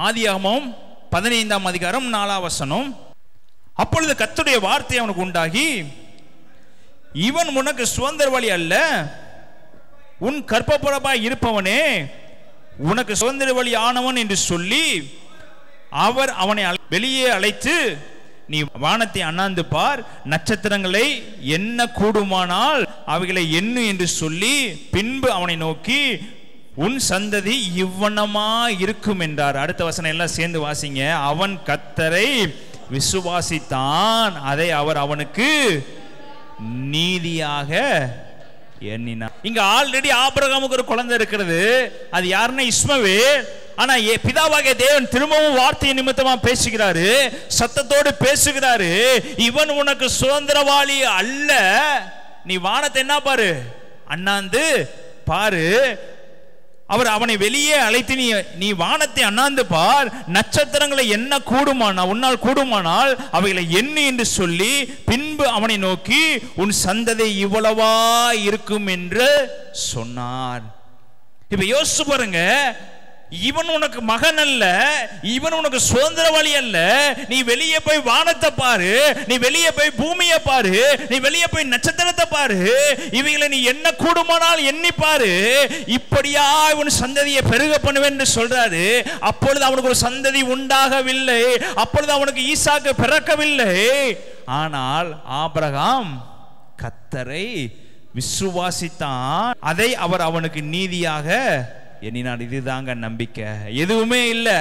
ஆதியாகமம் 15ஆம் அதிகாரம் 4ஆம் வசனம். அப்பொழுது கர்த்தருடைய வார்த்தை அவனுக்கு உண்டாகி, இவன் உனக்கு சுதந்திரவாளி அல்ல, உன் கற்பப்புறமாய் இருப்பவனே உனக்கு சுதந்திரவாளி ஆனவன் என்று சொல்லி அவர் அவனை வெளியே அழைத்து, நீ வானத்தை அண்ணாந்து பார், நட்சத்திரங்களை எண்ண கூடுமானால் அவைகளை எண்ணு என்று சொல்லி பின்பு அவனை நோக்கி, உன் சந்ததி இவ்வனமா இருக்கும் என்றார். அடுத்த வசனம் எல்லாம் சேர்ந்து வாசிங்க. அவன் கர்த்தரை விசுவாசித்தான், அதை அவர் அவனுக்கு நீதியாக எண்ணினார். இங்க ஆல்ரெடி ஆபிரகாமுக்கு ஒரு குழந்தை இருக்கிறது. அது யாருன்னா இஸ்மவேல். ஆனா பிதாவாகிய தேவன் திரும்பவும் வார்த்தை நிமித்தமா பேசுகிறாரு, சத்தத்தோடு பேசுகிறாரு. இவன் உனக்கு சுதந்திரவாளி அல்ல, நீ வானத்தை என்ன பாரு, அண்ணாந்து பாரு. அவர் அவனை வெளியே அழைத்து, நீ வானத்தை அண்ணாந்து பார், நட்சத்திரங்களை என்ன கூடுமானால், உன்னால் கூடுமானால் அவைகளை எண்ணு என்று சொல்லி பின்பு அவனை நோக்கி, உன் சந்ததி இவ்வளவா இருக்கும் என்று சொன்னார். இப்ப யோசிச்சு பாருங்க, இவன் உனக்கு மகன் அல்ல, இவன் உனக்கு சுதந்திரவாளி அல்ல. நீ வெளியே போய் வானத்தை பாரு, நீ வெளியே போய் பூமியை பாரு, நீ வெளியே போய் நட்சத்திரத்தை பாரு, இவைகளை நீ என்ன கூடுமானால் எண்ணி பாரு. இப்படியா இவன் சந்ததியை பெருக பண்ணுவேன் என்று சொல்றாரு. அப்பொழுது அவனுக்கு ஒரு சந்ததி உண்டாகவில்லை, அப்பொழுது அவனுக்கு ஈசாக்கு பிறக்கவில்லை. ஆனால் ஆபிரகாம் கர்த்தரை விசுவாசித்தான், அதை அவர் அவனுக்கு நீதியாக எண்ணினார். இதுதாங்க நம்பிக்கை. எதுவுமே இல்லை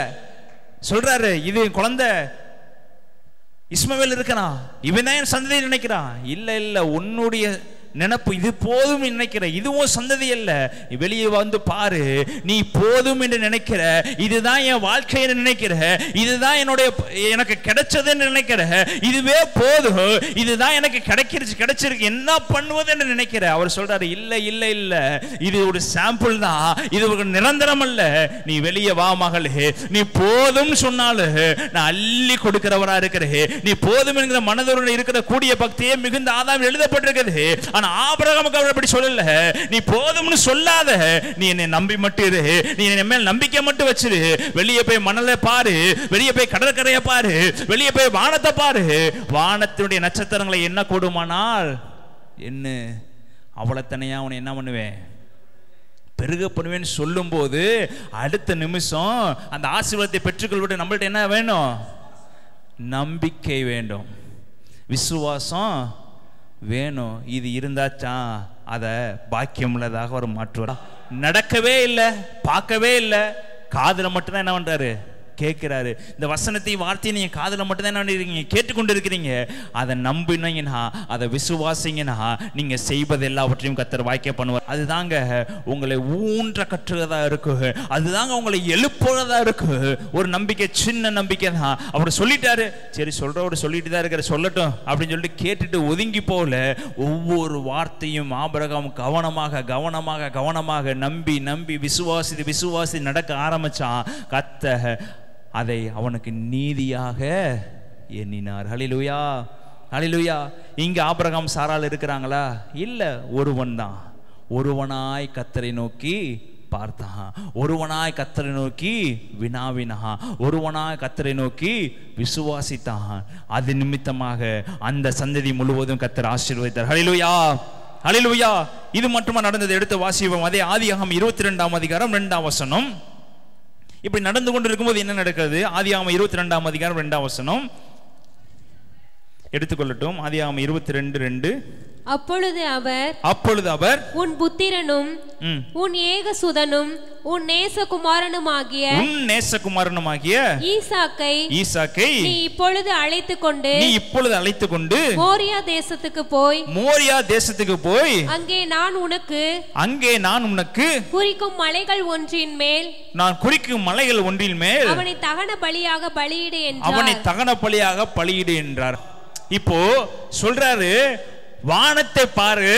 சொல்றாரு. இது குழந்தை இஸ்மவேல் இருக்கிறான், இவன் தான் என் சந்ததி நினைக்கிறான். இல்ல இல்ல, உன்னுடைய நினைப்பு இது போதும் நினைக்கிற, இதுவும் சந்ததி அல்ல. வெளியே வந்து பாரு, நீ போதும் என்று நினைக்கிற, இதுதான் என் வாழ்க்கை நினைக்கிற, இதுதான் எனக்கு கிடைச்சதுன்னு நினைக்கிற, இதுவே போதும், இதுதான் எனக்கு கிடைச்சிருக்கு, என்ன பண்ணுவது என்று நினைக்கிற. அவர் சொல்றாரு, இல்ல இல்ல இல்ல, இது ஒரு சாம்பிள் தான், இது ஒரு நிரந்தரம் அல்ல. நீ வெளியே வா மகளே, நீ போதும் சொன்னாலும் நான் அள்ளி கொடுக்கிறவரா இருக்கிறேன். நீ போதும் என்கிற மனதோடு இருக்கிற கூடிய பக்தியே மிகுந்த ஆதாம் எழுதப்பட்டிருக்கிறது. ஆபிரகாமுக்கு அவர் அப்படி சொல்லல. நீ போதும்னு சொல்லாத, நீ என்னை நம்பி மட்டும் இரு, நீ என் மேல் நம்பிக்கை மட்டும் வச்சிரு. வெளியே போய் மணலை பாரு, வெளியே போய் கடற்கரையை பாரு, வெளியே போய் வானத்தை பாரு, வானத்தினுடைய நட்சத்திரங்களை என்ன கூடுமானால் என்ன, அவ்வளத்தனையா அவனை என்ன பண்ணுவேன், பெருக பண்ணுவேன்னு சொல்லும் போது அடுத்த நிமிஷம் அந்த ஆசீர்வாதத்தை பெற்றுக்கொள்வது நம்மள்ட்ட என்ன வேணும்? நம்பிக்கை வேண்டும், விசுவாசம் வேணும். இது இருந்தாச்சா அதை பாக்கியம் உள்ளதாக ஒரு மாற்றுவார். நடக்கவே இல்லை, பார்க்கவே இல்லை, காதுல மட்டும்தான் என்ன பண்றாரு, கேட்கிறாரு. இந்த வசனத்தை வார்த்தையை நீங்க காதுல மட்டும்தான் என்ன பண்ணிருக்கீங்க, கேட்டுக்கொண்டு இருக்கிறீங்க. அதை நம்பினீங்கன்னா, அதை விசுவாசிங்கன்னா, நீங்க செய்வது எல்லாவற்றையும் கர்த்தர் வாய்க்க பண்ணுவார். அதுதாங்க உங்களை ஊன்ற கற்றுறதா இருக்கு, அதுதாங்க உங்களை எழுப்புறதா இருக்கு. ஒரு நம்பிக்கை, சின்ன நம்பிக்கை தான். அவர் சொல்லிட்டாரு, சரி சொல்றவர் சொல்லிட்டு தான் இருக்கிற, சொல்லட்டும் அப்படின்னு சொல்லிட்டு கேட்டுட்டு ஒதுங்கி போல, ஒவ்வொரு வார்த்தையும் ஆபிரகாம் கவனமாக கவனமாக கவனமாக நம்பி நம்பி விசுவாசி நடக்க ஆரம்பிச்சான். கர்த்தர் அதை அவனுக்கு நீதியாக எண்ணினார். ஹல்லேலூயா, ஹல்லேலூயா. இங்க ஆபிரகாம் சாரால் இருக்கிறாங்களா? இல்ல, ஒருவன் தான். ஒருவனாய் கர்த்தரை நோக்கி பார்த்தான், ஒருவனாய் கர்த்தரை நோக்கி வினாவினான், ஒருவனாய் கர்த்தரை நோக்கி விசுவாசித்தான். அது நிமித்தமாக அந்த சந்ததி முழுவதும் கர்த்தர் ஆசீர்வதித்தார். ஹல்லேலூயா, ஹல்லேலூயா. இது மட்டுமா நடந்தது? எடுத்து வாசிப்போம். அதே ஆதியாகமம் 22ஆம் அதிகாரம் 2ஆம் வசனம். இப்படி நடந்து கொண்டு இருக்கும்போது என்ன நடக்கிறது? ஆதியாகமம் 22ஆம் அதிகாரம் 2ஆம் வசனம் எடுத்துக்கொள்ளட்டும். ஆதியாகமம் 22:2. அப்பொழுது அவர் உன் புத்திரனும் உன் ஏகசுதனும் உன் நேசகுமாரனுமாகிய ஈசாக்கை நீ இப்பொழுது அழைத்துக் கொண்டு மோரியா தேசத்துக்கு போய் அங்கே நான் உனக்கு குறிக்கும் மலைகள் ஒன்றின் மேல் அவனை தகன பலியாக பலியிடு என்றார். இப்போ சொல்றாரு, வானத்தை பாரு,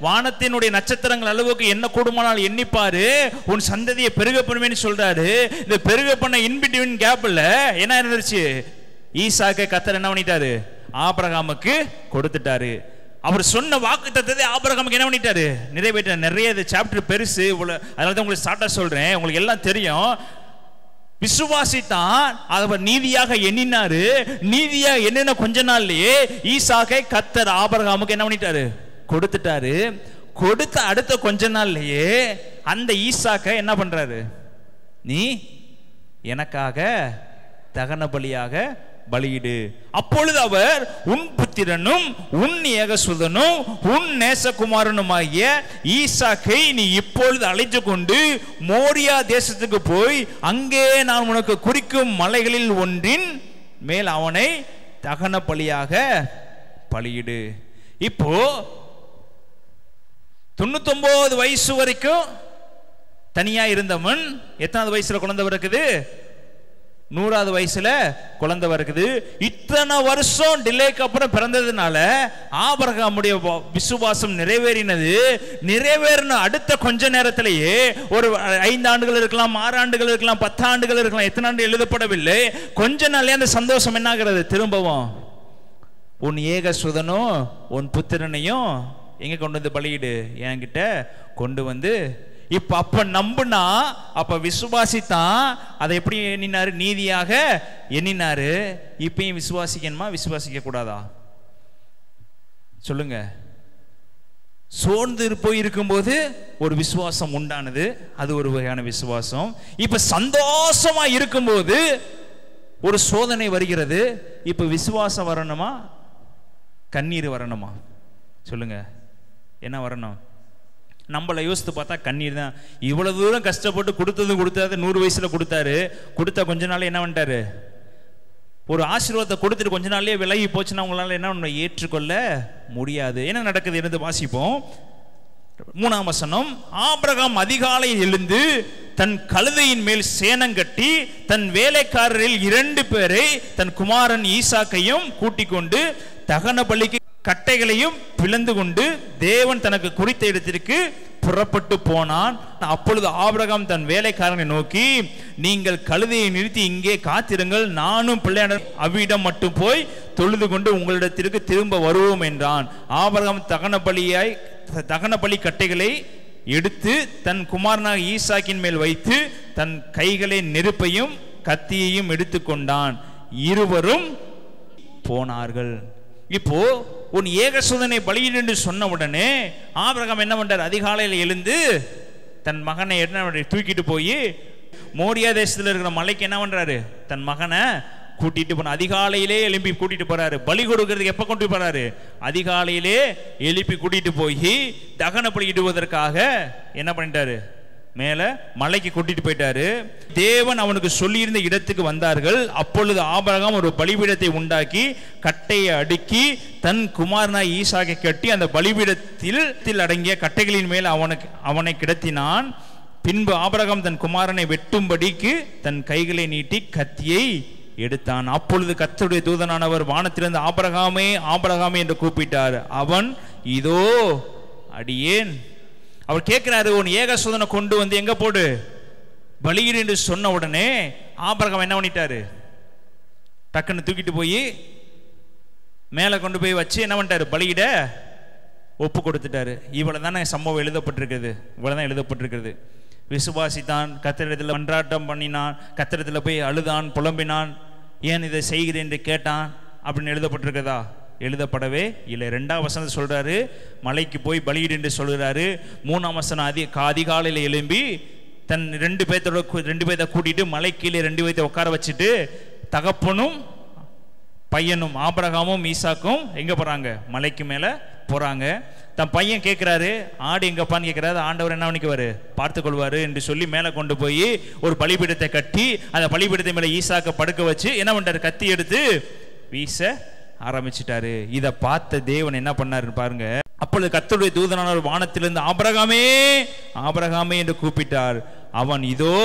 வானத்தினுடைய நட்சத்திரங்கள் அளவுக்கு என்ன கூடுமானால் எண்ணிப்பாரு, உன் சந்ததியை பெருக பண்ணுவேன்னு சொல்றாரு. இந்த பெருக பண்ண இன்பிட்வீன் கேப்ல என்ன இருந்துச்சு? ஈசாக்கை கர்த்தர் என்ன பண்ணிட்டாரு? ஆபிரகாமுக்கு கொடுத்துட்டாரு. அவர் சொன்ன வாக்குத்தத்தத்தை ஆபிரகாமுக்கு என்ன பண்ணிட்டாரு? நிறைவேற்ற. நிறைய சாப்டர் பெருசு, அதனால தான் உங்களுக்கு ஷார்ட்டா சொல்றேன், உங்களுக்கு எல்லாம் தெரியும். விசுவாசித்தான், அவர் நீதியாக எண்ணினாரு. நீதியா எண்ணின கொஞ்ச நாள்லயே ஈசாக்கை கர்த்தர் ஆபிரகாமுக்கு என்ன பண்ணிட்டாரு? கொடுத்துட்டாரு. கொடுத்த அடுத்த கொஞ்ச நாள்லயே அந்த ஈசாக்கை என்ன பண்றாரு? நீ எனக்காக தகன பலியாக பலியிடு. அப்பொழுது அவர் உன் புத்திரனும் உன் ஏகசுதனும் உன் நேசகுமாரனுமாகிய ஈசாக்கை நீ இப்பொழுது அழைத்து கொண்டு மோரியா தேசத்துக்கு போய் அங்கே நான் உனக்கு குறிக்கும் மலைகளில் ஒன்றின் மேல் அவனை தகன பலியாக பலியிடு. இப்போ 99 வயசு வரைக்கும் தனியா இருந்தவன் எத்தனாவது வயசுல குழந்தை இருக்குது? 100வது வயசுல குழந்தை இருக்குது. இத்தனை வருஷம் டிலேக்கு அப்புறம் பிறந்ததுனால ஆபிரகாமுடைய விசுவாசம் நிறைவேறினது. நிறைவேறின அடுத்த கொஞ்ச நேரத்திலேயே, ஒரு 5 ஆண்டுகள் இருக்கலாம், 6 ஆண்டுகள் இருக்கலாம், 10 ஆண்டுகள் இருக்கலாம், எத்தனை ஆண்டு எழுதப்படவில்லை. கொஞ்ச நாளே அந்த சந்தோஷம் என்ன ஆகிறது? திரும்பவும் உன் ஏகசுதனும் உன் புத்திரனையும் எங்க கொண்டு வந்து பலியிடு, என்கிட்ட கொண்டு வந்து. இப்ப அப்ப நம்புனா, அப்ப விசுவாசித்தான், அதை எப்படி எண்ணினாரு? நீதியாக எண்ணினாரு. இப்பயும் விசுவாசிக்கணுமா, விசுவாசிக்க கூடாதா? சொல்லுங்க. சோர்ந்து போய் இருக்கும்போது ஒரு விசுவாசம் உண்டானது, அது ஒரு வகையான விசுவாசம். இப்ப சந்தோஷமா இருக்கும்போது ஒரு சோதனை வருகிறது. இப்ப விசுவாசம் வரணுமா, கண்ணீர் வரணுமா? சொல்லுங்க, என்ன வரணும்? நம்மளை யோசித்து பார்த்தா கண்ணீர் தான். இவ்வளவு தூரம் கஷ்டப்பட்டு கொடுத்தது 100 வயசுல கொடுத்தாரு. கொடுத்த கொஞ்ச நாள் என்ன பண்ணிட்டாரு? ஒரு ஆசீர்வாதத்தை கொடுத்துட்டு கொஞ்ச நாள்லயே விலகி போச்சுன்னா உங்களால என்ன ஏற்றுக்கொள்ள முடியாது. என்ன நடக்குது என்று வாசிப்போம். 3ஆம் வசனம். ஆபிரகாம் அதிகாலையில் எழுந்து தன் கழுதையின் மேல் சேணம் கட்டி தன் வேலைக்காரரில் 2 பேரை தன் குமாரன் ஈசாக்கையும் கூட்டிக் கொண்டு தகன பலிக்கு கட்டைகளையும் பிளந்து கொண்டு தேவன் தனக்கு குறித்த இடத்திற்கு புறப்பட்டு போனான். அப்பொழுது ஆபிரகாம் தன் வேலைக்காரனை நோக்கி, நீங்கள் கழுதையை நிறுத்தி இங்கே காத்திருங்கள், நானும் பிள்ளையான அவ்விடம் மட்டும் போய் தொழுது கொண்டு உங்களிடத்திற்கு திரும்ப வருவோம் என்றான். ஆபிரகாம் தகன பலி கட்டைகளை எடுத்து தன் குமாரனாக ஈசாக்கின் மேல் வைத்து தன் கைகளை நெருப்பையும் கத்தியையும் எடுத்துக்கொண்டான். இருவரும் போனார்கள். இப்போ உன் ஏகசுதனை பலியிடு என்று சொன்ன உடனே ஆபிரகாம் என்ன பண்றார்? அதிகாலையில் எழுந்து தன் மகனை என்ன தூக்கிட்டு போய் மோரியா தேசத்தில் இருக்கிற மலைக்கு என்ன பண்றாரு? தன் மகனை கூட்டிட்டு போன. அதிகாலையிலே எழுப்பி கூட்டிட்டு போறாரு. பலி கொடுக்கறதுக்கு எப்ப கொண்டு போறாரு? அதிகாலையிலே எழுப்பி கூட்டிட்டு போய் தகன பலியிடுவதற்காக என்ன பண்ணிட்டாரு? மேல மலைக்கு கூட்டிட்டு போயிட்டாரு. தேவன் அவனுக்கு சொல்லியிருந்த இடத்துக்கு வந்தார்கள். அப்பொழுது ஆபிரகாம் ஒரு பலிபீடத்தை உண்டாக்கி கட்டையை அடுக்கி தன் குமாரனாய் ஈசாக்கை கட்டி அந்த பலிபீடத்தில் அடங்கிய கட்டைகளின் மேல் அவனை கிடத்தினான். பின்பு ஆபிரகாம் தன் குமாரனை வெட்டும்படிக்கு தன் கைகளை நீட்டி கத்தியை எடுத்தான். அப்பொழுது கர்த்தருடைய தூதனானவர் வானத்திலிருந்து ஆபிரகாமே ஆபிரகாமே என்று கூப்பிட்டார். அவன் இதோ அடியேன். அவர் கேட்கிறாரு, உன் ஏகசுதனை கொண்டு வந்து எங்க போடு, பலியிடு என்று சொன்ன உடனே ஆபிரகாம் என்ன பண்ணிட்டாரு? டக்குன்னு தூக்கிட்டு போய் மேல கொண்டு போய் வச்சு என்ன பண்ணிட்டாரு? பலியிட ஒப்பு கொடுத்துட்டாரு. இவ்வளவுதானே சம்பவம் எழுதப்பட்டிருக்கிறது. இவ்வளவுதான் எழுதப்பட்டிருக்கிறது. விசுவாசித்தான், கர்த்தரிடத்தில் மன்றாட்டம் பண்ணினான், கர்த்தரிடத்தில் போய் அழுதான், புலம்பினான், ஏன் இதை செய்கிறேன் என்று கேட்டான் அப்படின்னு எழுதப்பட்டிருக்கிறதா? எழுதப்படவே இல்லை. 2ஆம் வசனத்தை சொல்றாரு, மலைக்கு போய் பலியிடு என்று சொல்கிறாரு. 3ஆம் வசனம் அதிகாலையில் எழும்பி தன் 2 பேர்த்த கூட்டிட்டு மலை கீழே 2 பேர்த்த உட்கார வச்சுட்டு தகப்பனும் பையனும் ஆபிரகாமும் ஈசாக்கும் எங்க போறாங்க? மலைக்கு மேல போறாங்க. தன் பையன் கேட்கிறாரு, ஆடு எங்கப்பான்னு கேட்கிறாரு. ஆண்டவர் என்ன பண்ணிக்குவாரு? பார்த்து கொள்வாரு என்று சொல்லி மேலே கொண்டு போய் ஒரு பலிபீடத்தை கட்டி அந்த பலிபீடத்தை மேல ஈசாக்க படுக்க வச்சு என்ன பண்றாரு? கத்தி எடுத்து வீச ஆரம்பிச்சிட்டாரு. இதை பார்த்த தேவன் என்ன பண்ணாரு பாருங்க. அப்பொழுது கர்த்தருடைய தூதனானவர் வானத்திலிருந்து ஆபிரகாமே ஆபிரகாமே என்று கூப்பிட்டார். அவன் இதோ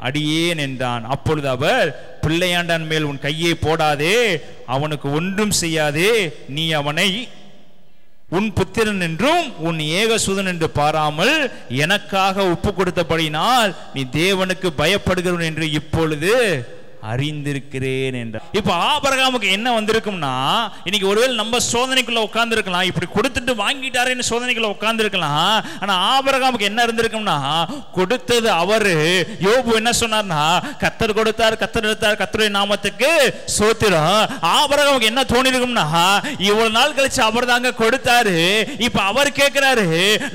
அடியேன் என்றான். அப்பொழுது அவர், பிள்ளையாண்டான் மேல் உன் கையை போடாதே, அவனுக்கு ஒன்றும் செய்யாதே, நீ அவனை உன் புத்திரன் என்றும் உன் ஏகசுதன் என்று பாராமல் எனக்காக ஒப்பு கொடுத்தபடினால் நீ தேவனுக்கு பயப்படுகிறவன் என்று இப்பொழுது அறிந்திருக்கிறேன் என்றார். இப்ப ஆபிரகாமுக்கு என்ன வந்திருக்கும்னா, இன்னைக்கு ஒருவேளை நம்ம சோதனைக்குள்ள உட்கார்ந்து இருக்கலாம், இப்படி கொடுத்துட்டு வாங்கிட்டாருன்னு சோதனைக்குள்ள உட்கார்ந்து இருக்கலாம். ஆனா ஆபிரகாமுக்கு என்ன இருந்திருக்கும்னா, கொடுத்தது அவரு. யோபு என்ன சொன்னார்னா, கர்த்தர் கொடுத்தார், கர்த்தர் எடுத்தார், கர்த்தருடைய நாமத்துக்கு ஸ்தோத்திரம். ஆபிரகாமுக்கு என்ன தோணி இருக்கும்னா, இவ்வளவு நாள் கழிச்சு அவர் தாங்க கொடுத்தாரு, இப்ப அவர் கேட்கிறாரு,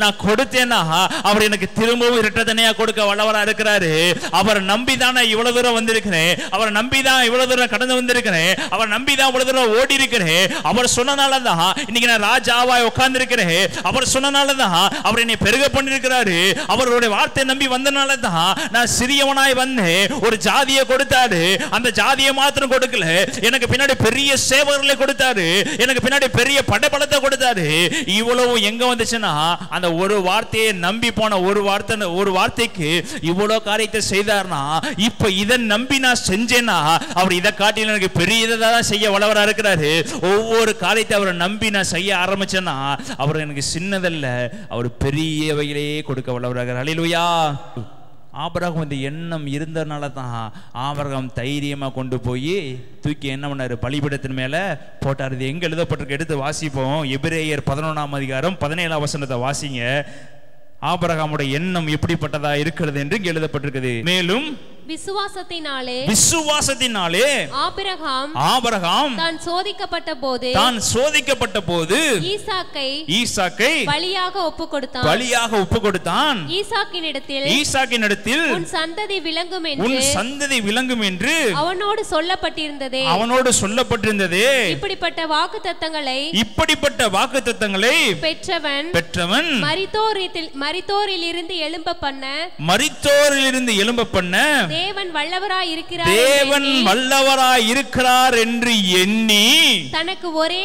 நான் கொடுத்தேன்னா அவர் எனக்கு திரும்பவும் இரட்டத்தனையா கொடுக்க வல்லவரா இருக்கிறாரு. அவர் நம்பிதானே இவ்வளவு தூரம் வந்திருக்கிறேன், அவர் நம்பிதான் இவ்வளவு தூரம் கடந்து வந்திருக்கிறேன், அவர் நம்பிதான் இவ்வளவு தூரம் ஓடி இருக்கிறேன், அவர் சொன்னனாலதான் இன்னைக்கு நான் ராஜாவாய் உட்கார்ந்து இருக்கிறேன், அவர் சொன்னனாலதான் அவர் என்னை பெருக பண்ணிருக்கிறாரு, அவருடைய வார்த்தை நம்பி வந்தனாலதான் நான் சிறியவனாய் வந்தேன். ஒரு ஜாதியை கொடுத்தாரு, அந்த ஜாதியை மாத்திரம் கொடுக்கல, எனக்கு பின்னாடி பெரிய சேவகர்களை கொடுத்தாரு, எனக்கு பின்னாடி பெரிய படைபலத்தை கொடுத்தாரு. இவ்வளவு எங்க வந்துச்சுன்னா, அந்த ஒரு வார்த்தையை நம்பி போன ஒரு வார்த்தைக்கு இவ்வளவு காரியத்தை செய்தார்னா, இப்ப இதை நம்பி நான் செஞ்சேன்னா அவர் இதை காட்டில எனக்கு பெரியதான் செய்ய வல்லவரா இருக்கிறாரு. ஒவ்வொரு காரியத்தை அவரை நம்பி நான் செய்ய ஆரம்பிச்சேன்னா அவர் எனக்கு சின்னதல்ல, அவர் பெரியவையிலேயே கொடுக்க வல்லவராக. ஹல்லேலூயா. ஆபிரகாம் இந்த எண்ணம் இருந்ததுனால தான் ஆபிரகாம் தைரியமா கொண்டு போய் தூக்கி என்ன பண்ணாரு? பலிபீடத்தின் மேல போட்டார். இது எங்க எழுதப்பட்டிருக்கு? எடுத்து வாசிப்போம். எபிரேயர் 11ஆம் அதிகாரம் 17ஆம் வசனத்தை வாசிங்க. ஆபிரகாமுடைய எண்ணம் எப்படிப்பட்டதா இருக்கிறது என்று எழுதப்பட்டிருக்குது. மேலும் விசுவாசத்தினாலே ஆபிரகாம் தான் சோதிக்கப்பட்ட போது ஈசாக்கை பலியாக ஒப்பு கொடுத்தான். ஈசாக்கினிடத்தில் உன் சந்ததி விளங்கும் என்று அவனோடு சொல்லப்பட்டிருந்ததே. இப்படிப்பட்ட வாக்குத்தத்தங்களை பெற்றவன் மரித்தோரில் இருந்து எழும்ப பண்ண தேவன் வல்லவராய் இருக்கிறார் என்று எண்ணி தனக்கு ஒரே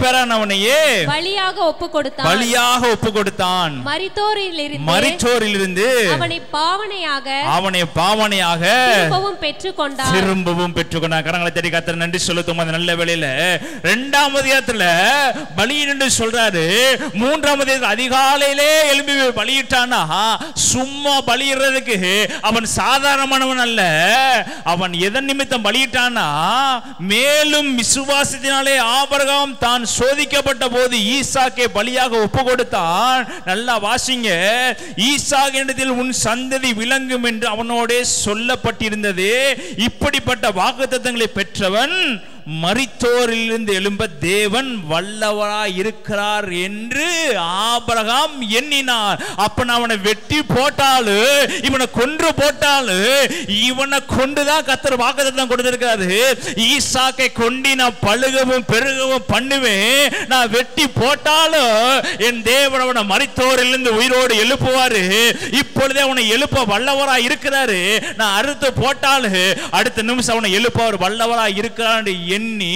பேரானவனையே பலியாக ஒப்பு கொடுத்தான். மரித்தோரிலிருந்து அவனை பாவனையாக திரும்பவும் பெற்றுக்கொண்டான். கரங்களை தட்டி கர்த்தருக்கு நன்றி செலுத்தும். அந்த நல்ல வேளையில 2ஆம் அதிகாரத்துல பலியிடு என்று சொல்றாரு. 3ஆம் அதிகாரத்துல அதிகாலையிலே எழும்பி பலியிட்டானா, சும்மா பலியிடுறதுக்கு அவன் சாதாரணமானவன் அல்ல. அவன் எதன் நிமித்தம் பலியிட்டானா, மேலும் விசுவாசத்தினாலே ஆபிரகாம் தான் சோதிக்கப்பட்ட போது ஈசாக்கை பலியாக ஒப்பு கொடுத்தான். நல்லா வாசிங்க. ஈசாக்கினிடத்தில் உன் சந்ததி விளங்கும் என்று அவனோடே சொல்லப்பட்டிருந்தது. இப்படிப்பட்ட வாக்குத்தத்தங்களை பெற்றவன் மரித்தோரிலிருந்து எழும்ப தேவன் வல்லவராய் இருக்கிறார் என்று ஆபிரகாம் எண்ணினார். அப்ப அவனை வெட்டி போட்டாலு, இவனை கொன்று போட்டாலு, இவனை கொண்டுதான் கர்த்தர் வாக்குத்தத்தம் கொடுத்திருக்காரு. ஈசாக்கை கொண்டு நான் பழுகவும் பெருகவும் பண்ணுவேன், நான் வெட்டி போட்டாலும் என் தேவன் அவனை மரித்தோரிலிருந்து உயிரோடு எழுப்புவாரு. இப்பொழுதே அவனை எழுப்ப வல்லவராய் இருக்கிறாரு. நான் அறுத்து போட்டாலு அடுத்த நிமிஷம் அவனை எழுப்ப அவர் வல்லவராய் இருக்கிறார் எண்ணி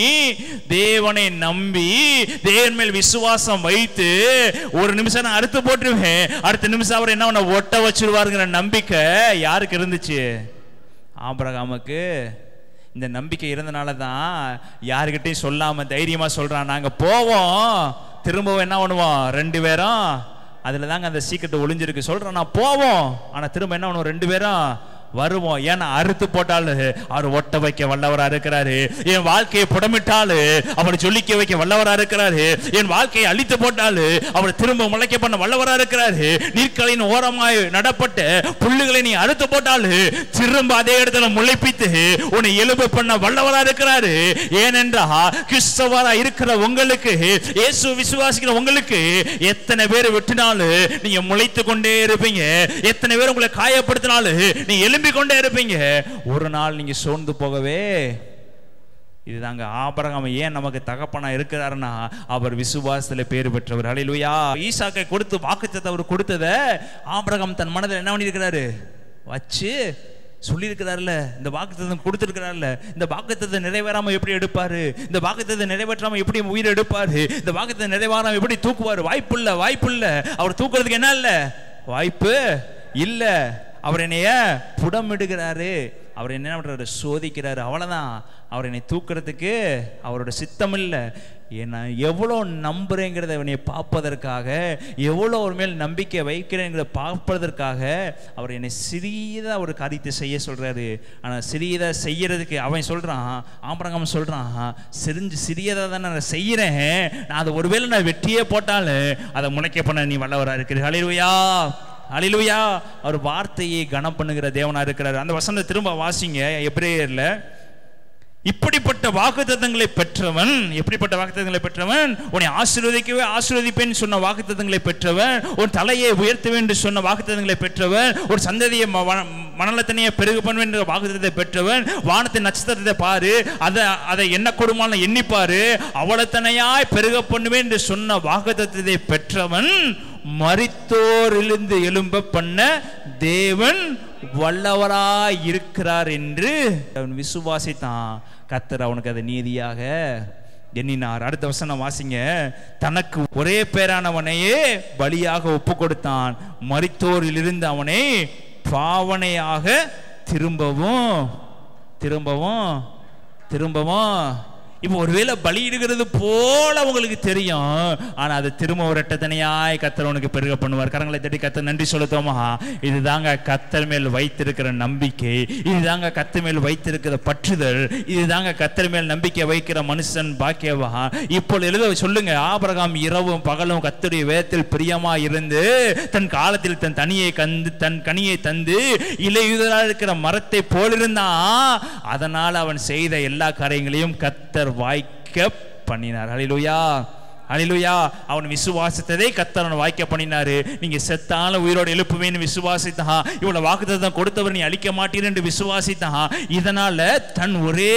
தேவனை நம்பி தேவன் மேல் விசுவாசம் வைத்து ஒரு நிமிஷம் நான் அறுத்து போட்டுருவேன், அடுத்த நிமிஷம் அவர் என்ன ஒட்ட வச்சிருவாருங்கிற நம்பிக்கை யாருக்கு இருந்துச்சு? ஆபிரகாமுக்கு. இந்த நம்பிக்கை இருந்தனால தான் யாருக்கிட்டையும் சொல்லாம தைரியமா சொல்றான், நாங்க போவோம், திரும்பவும் என்ன பண்ணுவோம் 2 பேரும். அதுல தாங்க அந்த சீக்கிரத்தை ஒளிஞ்சிருக்கு. சொல்றான் நான் போவோம், ஆனா திரும்ப என்ன பண்ணுவோம் 2 பேரும் வருவோம். ஏன்னா அறுத்து போட்டாலும் அவர் ஒட்ட வைக்க வல்லவரா இருக்கிறாரு. என் வாழ்க்கையை புடமிட்டாலு அவர் சொல்லிக்க வைக்க வல்லவரா இருக்கிறாரு. என் வாழ்க்கையை அழித்து போட்டாலு அவர் திரும்ப முளைக்க பண்ண வல்லவரா இருக்கிறாரு. நீர்களின் ஓரமாய் நடப்பட்ட புல்லுகளை நீ அறுத்து போட்டாலு திரும்ப அதே இடத்துல முளைப்பித்து உன்னை எழும்ப பண்ண வல்லவரா இருக்கிறாரு. ஏனென்றா கிறிஸ்தவரா இருக்கிற உங்களுக்கு, இயேசு விசுவாசிக்கிற உங்களுக்கு எத்தனை பேர் வெட்டினாலும் நீங்க முளைத்து கொண்டே இருப்பீங்க. எத்தனை பேர் உங்களை காயப்படுத்தினாலும் நீ எழும்பிக் கொண்டே இருப்பீங்க. ஒரு நாள் நீங்க சோர்ந்து போகவே. இதுதாங்க ஆபிரகாம் ஏன் நமக்கு தகப்பனா இருக்கிறாருன்னா அவர் விசுவாசத்துல பேர் பெற்றவர். ஹல்லேலூயா. ஈசாக்கை கொடுத்து வாக்குத்தத்தத்தை அவர் கொடுத்தத ஆபிரகாம் தன் மனதில் என்ன பண்ணி இருக்கிறாரு? வச்சு சொல்லியிருக்கிறார்ல, இந்த வாக்குத்தத்தம் கொடுத்திருக்கிறார்ல, இந்த வாக்குத்தத்தத்தை நிறைவேறாம எப்படி எடுப்பாரு? இந்த வாக்குத்தத்தத்தை நிறைவேற்றாம எப்படி உயிர் எடுப்பாரு? இந்த வாக்குத்தத்தை நிறைவேறாம எப்படி தூக்குவாரு? வாய்ப்பு இல்ல, வாய்ப்பு இல்ல. அவர் தூக்குறதுக்கு என்ன இல்ல? வாய்ப்பு இல்ல. அவர் என்னைய புடமிடுகிறாரு. அவர் என்ன பண்றாரு? சோதிக்கிறாரு. அவ்வளவுதான். அவர் என்னை தூக்குறதுக்கு அவரோட சித்தம் இல்லை. ஏன்னா எவ்வளோ நம்புறேங்கிறத என்னை பார்ப்பதற்காக, எவ்வளோ ஒரு மேல் நம்பிக்கை வைக்கிறேங்கிறத பார்ப்பதற்காக அவர் என்னை சிறியதாக ஒரு காரியத்தை செய்ய சொல்றாரு. ஆனால் சிறியதாக செய்யறதுக்கு அவன் சொல்றான், ஆபிரகாம் சொல்றான், சிறியதாக தான் நான் செய்யறேன், நான் அதை ஒருவேளை நான் வெற்றியே போட்டாலும் அதை முளைக்க பண்ண நீ வல்லவராக இருக்கிற. ஹல்லேலூயா, ஹல்லேலூயா. அவர் வார்த்தையை கனம் பண்ணுகிற தேவனா இருக்கிறார். அந்த வசனத்தை திரும்ப வாசிங்க எபிரேயர்ல. இப்படிப்பட்ட வாக்குத்தத்தங்களை பெற்றவன், எப்படிப்பட்ட வாக்குத்தத்தங்களை பெற்றவன்? உன்னை ஆசீர்வதிக்கவே ஆசீர்வதிப்பேன் சொன்ன வாக்குத்தத்தங்களை பெற்றவன், உன் தலையை உயர்த்துவேன் என்று சொன்ன வாக்குத்தத்தங்களை பெற்றவன், ஒரு சந்ததியை மணலத்தனையை பெருக பண்ணுவேன் என்ற வாக்குத்தத்தத்தை பெற்றவன், வானத்தின் நட்சத்திரத்தை பாரு, அதை என்ன கொடுமாலும் எண்ணிப்பாரு, அவளத்தனையாய் பெருக பண்ணுவேன் என்று சொன்ன வாக்குத்தத்தத்தை பெற்றவன், மரித்தோரிலிருந்து எழும்ப பண்ண தேவன் வல்லவராய் இருக்கிறார் என்று அவன் விசுவாசித்தான். கர்த்தர் அவனுக்கு அதை நீதியாக எண்ணினார். அடுத்த வசனம் வாசிங்க. தனக்கு ஒரே பேரானவனையே பலியாக ஒப்பு கொடுத்தான், மரித்தோரிலிருந்து அவனை பாவனையாக திரும்பவும் திரும்பவும் திரும்பவும். இப்போ ஒருவேளை பலியிடுகிறது போல உங்களுக்கு தெரியும், ஆனா அது திரும்ப ஒரு இரட்டத்தனையாய் கர்த்தர் உனக்கு பெருக பண்ணுவார். கரங்களை தட்டி கர்த்தர் நன்றி சொல்லுத்தோமா. இதுதாங்க கர்த்தர் மேல் வைத்திருக்கிற நம்பிக்கை, இதுதாங்க கர்த்தர் மேல் வைத்திருக்கிற பற்றுதல், இதுதாங்க கர்த்தர் மேல் நம்பிக்கை வைக்கிற மனுஷன் பாக்கியவா. இப்போ எழுத சொல்லுங்க, ஆபிரகாம் இரவும் பகலும் கர்த்தருடைய வேதத்தில் பிரியமா இருந்து தன் காலத்தில் தன் கனியை தந்து இலையுதலாக இருக்கிற மரத்தை போலிருந்தான். அதனால் அவன் செய்த எல்லா காரியங்களையும் கர்த்தர் வாய்க்க பண்ணினார். ஹல்லேலூயா, ஹல்லேலூயா. அவன் விசுவாசித்ததை கர்த்தர் அவன் வாய்க்க பண்ணினாரு. நீங்க செத்தாலும் உயிரோடு எழுப்புவேன்னு விசுவாசித்தா, இவ்வளவு வாக்குத்தத்தம் கொடுத்தவர் நீ அழிக்க மாட்டீர் என்று விசுவாசித்தா. இதனால தன் ஒரே